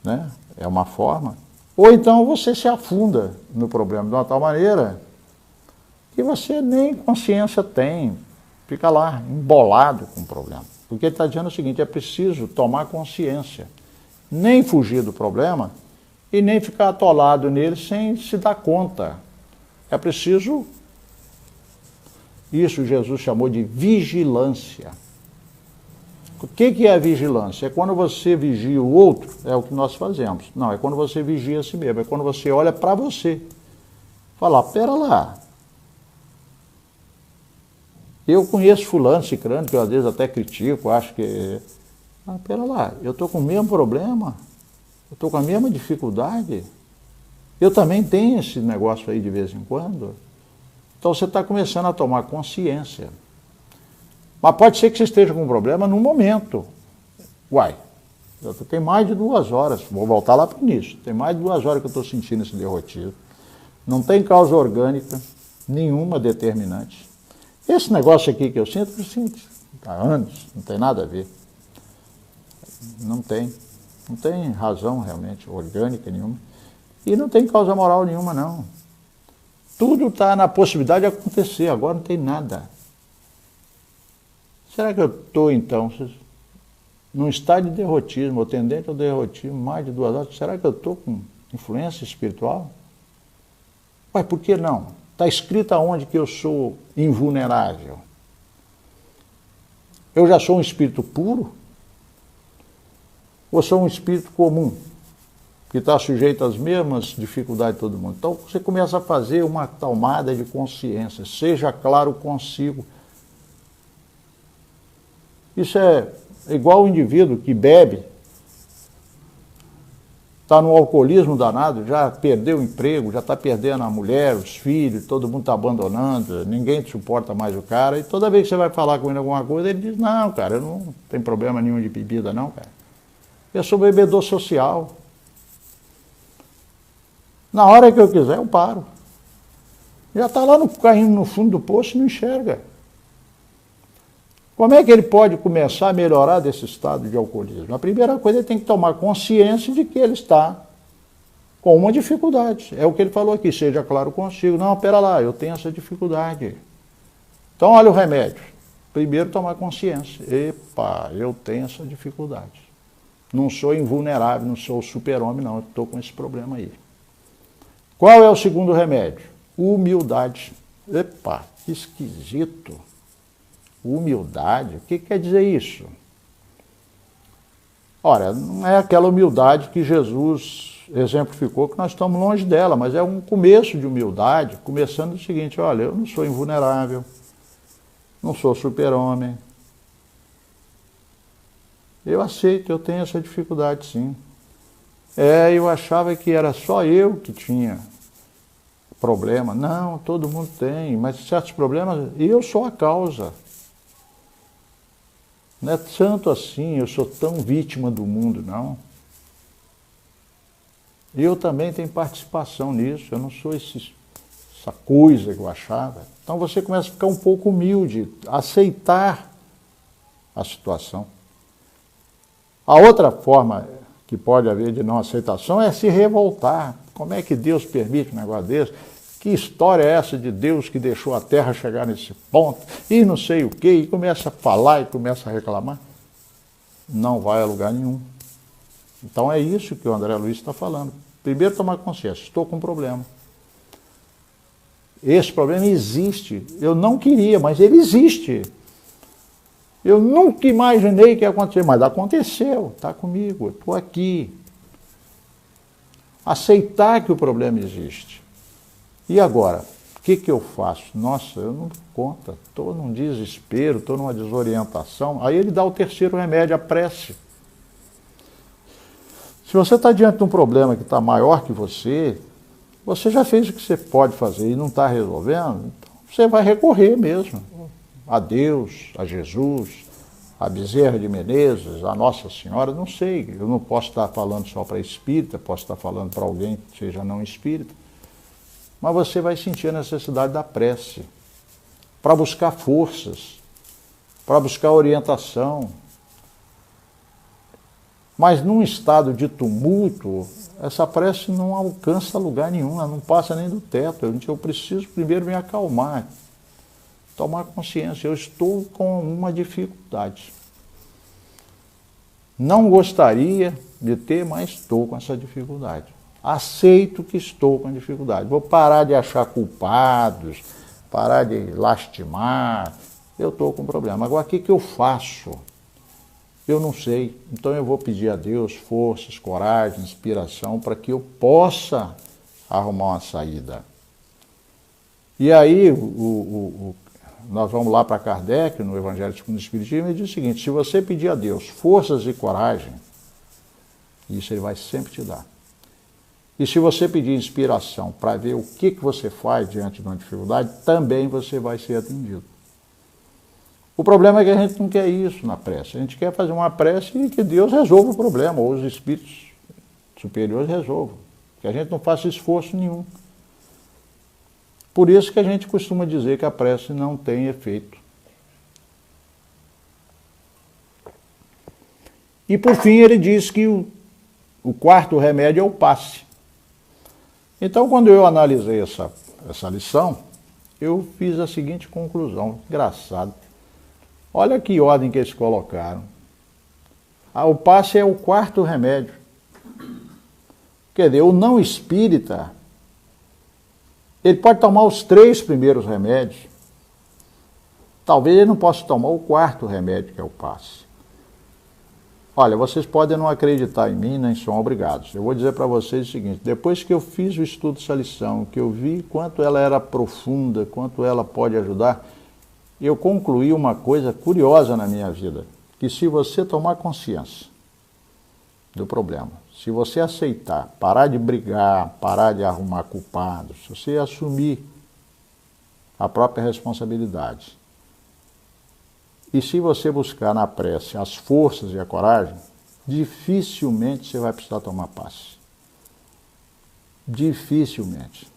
Né? É uma forma. Ou então você se afunda no problema de uma tal maneira que você nem consciência tem, fica lá embolado com o problema. Porque ele está dizendo o seguinte, é preciso tomar consciência, nem fugir do problema e nem ficar atolado nele sem se dar conta. É preciso, isso Jesus chamou de vigilância. O que é a vigilância? É quando você vigia o outro, é o que nós fazemos. Não, é quando você vigia a si mesmo, é quando você olha para você. Fala, pera lá. Eu conheço fulano, cicrano, que eu às vezes até critico, acho que... pera lá, eu estou com o mesmo problema, eu estou com a mesma dificuldade, eu também tenho esse negócio aí de vez em quando. Então você está começando a tomar consciência. Mas pode ser que você esteja com um problema no momento. Tem mais de 2 horas, vou voltar lá para o início, tem mais de 2 horas que eu estou sentindo esse derrotismo. Não tem causa orgânica nenhuma determinante. Esse negócio aqui que eu sinto há anos, não tem nada a ver. Não tem razão realmente orgânica nenhuma. E não tem causa moral nenhuma, não. Tudo está na possibilidade de acontecer, agora não tem nada. Será que eu estou, então, num estado de derrotismo, ou tendente ao derrotismo, mais de 2 horas? Será que eu estou com influência espiritual? Por que não? Está escrito aonde que eu sou invulnerável? Eu já sou um espírito puro? Ou sou um espírito comum, que está sujeito às mesmas dificuldades de todo mundo? Então você começa a fazer uma tomada de consciência, seja claro consigo. Isso é igual o indivíduo que bebe, está no alcoolismo danado, já perdeu o emprego, já está perdendo a mulher, os filhos, todo mundo está abandonando, ninguém suporta mais o cara, e toda vez que você vai falar com ele alguma coisa, ele diz, não, cara, eu não tenho problema nenhum de bebida não, cara. Eu sou bebedor social. Na hora que eu quiser, eu paro. Já está lá caindo no fundo do poço e não enxerga. Como é que ele pode começar a melhorar desse estado de alcoolismo? A primeira coisa, ele tem que tomar consciência de que ele está com uma dificuldade. É o que ele falou aqui, seja claro consigo. Não, pera lá, eu tenho essa dificuldade. Então, olha o remédio. Primeiro, tomar consciência. Epa, eu tenho essa dificuldade. Não sou invulnerável, não sou super-homem, não. Eu estou com esse problema aí. Qual é o segundo remédio? Humildade. Epa, que esquisito. Humildade? O que quer dizer isso? Ora, não é aquela humildade que Jesus exemplificou, que nós estamos longe dela, mas é um começo de humildade, começando do seguinte: olha, eu não sou invulnerável, não sou super-homem. Eu aceito, eu tenho essa dificuldade, sim. Eu achava que era só eu que tinha problema. Não, todo mundo tem, mas certos problemas, eu sou a causa. Não é tanto assim, eu sou tão vítima do mundo, não. Eu também tenho participação nisso, eu não sou essa coisa que eu achava. Então você começa a ficar um pouco humilde, aceitar a situação. A outra forma que pode haver de não aceitação é se revoltar. Como é que Deus permite um negócio desse? Que história é essa de Deus que deixou a terra chegar nesse ponto? E não sei o quê, e começa a falar e começa a reclamar. Não vai a lugar nenhum. Então é isso que o André Luiz está falando. Primeiro, tomar consciência: estou com um problema. Esse problema existe. Eu não queria, mas ele existe. Eu nunca imaginei que ia acontecer, mas aconteceu, está comigo, estou aqui. Aceitar que o problema existe. E agora, o que eu faço? Nossa, eu não dou conta, estou num desespero, estou numa desorientação. Aí ele dá o terceiro remédio, a prece. Se você está diante de um problema que está maior que você já fez o que você pode fazer e não está resolvendo, então você vai recorrer mesmo a Deus, a Jesus, a Bezerra de Menezes, a Nossa Senhora, não sei. Eu não posso estar falando só para espírita, posso estar falando para alguém que seja não espírita, mas você vai sentir a necessidade da prece para buscar forças, para buscar orientação. Mas num estado de tumulto, essa prece não alcança lugar nenhum, ela não passa nem do teto. Eu preciso primeiro me acalmar, tomar consciência: eu estou com uma dificuldade. Não gostaria de ter, mas estou com essa dificuldade. Aceito que estou com dificuldade. Vou parar de achar culpados, parar de lastimar. Eu estou com problema. Agora, o que eu faço? Eu não sei. Então eu vou pedir a Deus forças, coragem, inspiração para que eu possa arrumar uma saída. E aí nós vamos lá para Kardec, no Evangelho segundo o Espiritismo, e diz o seguinte: se você pedir a Deus forças e coragem, isso ele vai sempre te dar. E se você pedir inspiração para ver o que você faz diante de uma dificuldade, também você vai ser atendido. O problema é que a gente não quer isso na prece. A gente quer fazer uma prece e que Deus resolva o problema, ou os espíritos superiores resolvam. Que a gente não faça esforço nenhum. Por isso que a gente costuma dizer que a prece não tem efeito. E por fim ele diz que o quarto remédio é o passe. Então quando eu analisei essa lição, eu fiz a seguinte conclusão: engraçado. Olha que ordem que eles colocaram. O passe é o quarto remédio. Quer dizer, o não espírita, ele pode tomar os 3 primeiros remédios. Talvez ele não possa tomar o quarto remédio, que é o passe. Olha, vocês podem não acreditar em mim, nem são obrigados. Eu vou dizer para vocês o seguinte: depois que eu fiz o estudo dessa lição, que eu vi quanto ela era profunda, quanto ela pode ajudar, eu concluí uma coisa curiosa na minha vida: que se você tomar consciência do problema, se você aceitar, parar de brigar, parar de arrumar culpados, se você assumir a própria responsabilidade, e se você buscar na prece as forças e a coragem, dificilmente você vai precisar tomar passe. Dificilmente.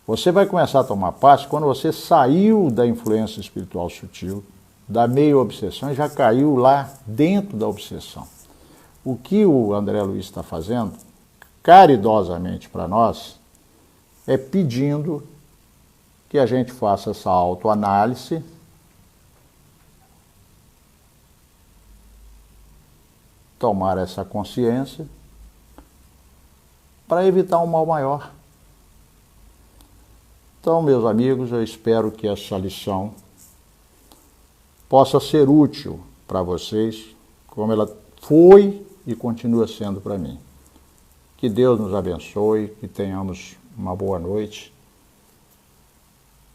Você vai começar a tomar passe quando você saiu da influência espiritual sutil, da meio-obsessão, e já caiu lá dentro da obsessão. O que o André Luiz está fazendo, caridosamente para nós, é pedindo que a gente faça essa autoanálise, tomar essa consciência, para evitar um mal maior. Então, meus amigos, eu espero que essa lição possa ser útil para vocês, como ela foi e continua sendo para mim. Que Deus nos abençoe, que tenhamos uma boa noite.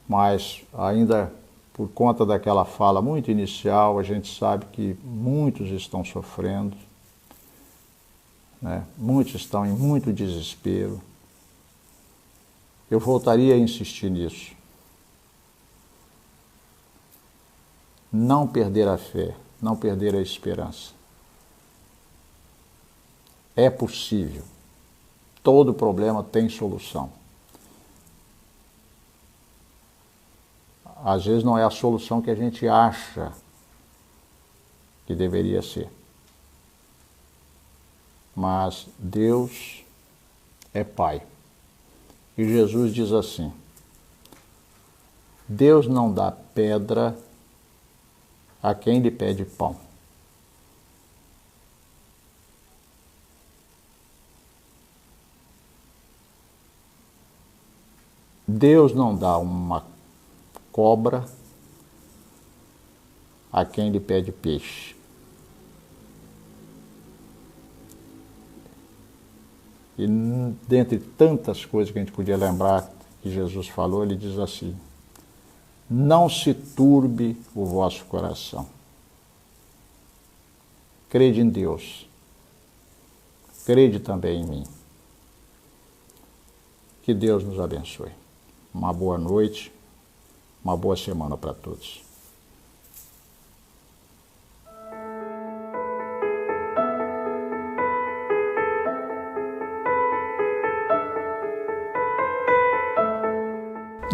Mas ainda por conta daquela fala muito inicial, a gente sabe que muitos estão sofrendo, né? Muitos estão em muito desespero. Eu voltaria a insistir nisso. Não perder a fé, não perder a esperança. É possível. Todo problema tem solução. Às vezes não é a solução que a gente acha que deveria ser. Mas Deus é Pai. E Jesus diz assim: Deus não dá pedra a quem lhe pede pão. Deus não dá uma cobra a quem lhe pede peixe. E dentre tantas coisas que a gente podia lembrar que Jesus falou, ele diz assim: não se turbe o vosso coração. Crede em Deus. Crede também em mim. Que Deus nos abençoe. Uma boa noite, uma boa semana para todos.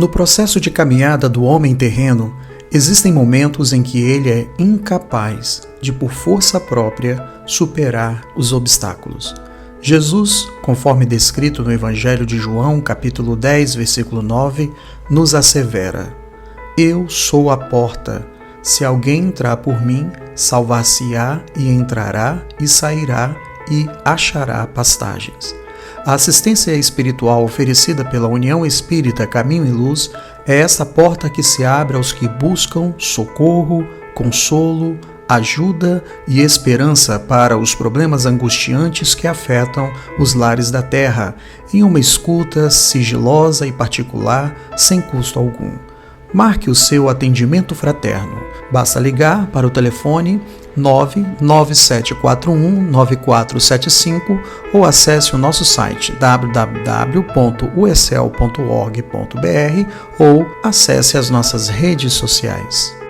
No processo de caminhada do homem terreno, existem momentos em que ele é incapaz de, por força própria, superar os obstáculos. Jesus, conforme descrito no Evangelho de João, capítulo 10, versículo 9, nos assevera: Eu sou a porta. Se alguém entrar por mim, salvar-se-á e entrará e sairá e achará pastagens. A assistência espiritual oferecida pela União Espírita Caminho e Luz é essa porta que se abre aos que buscam socorro, consolo, ajuda e esperança para os problemas angustiantes que afetam os lares da terra, em uma escuta sigilosa e particular, sem custo algum. Marque o seu atendimento fraterno. Basta ligar para o telefone 99741-9475 ou acesse o nosso site www.uesel.org.br ou acesse as nossas redes sociais.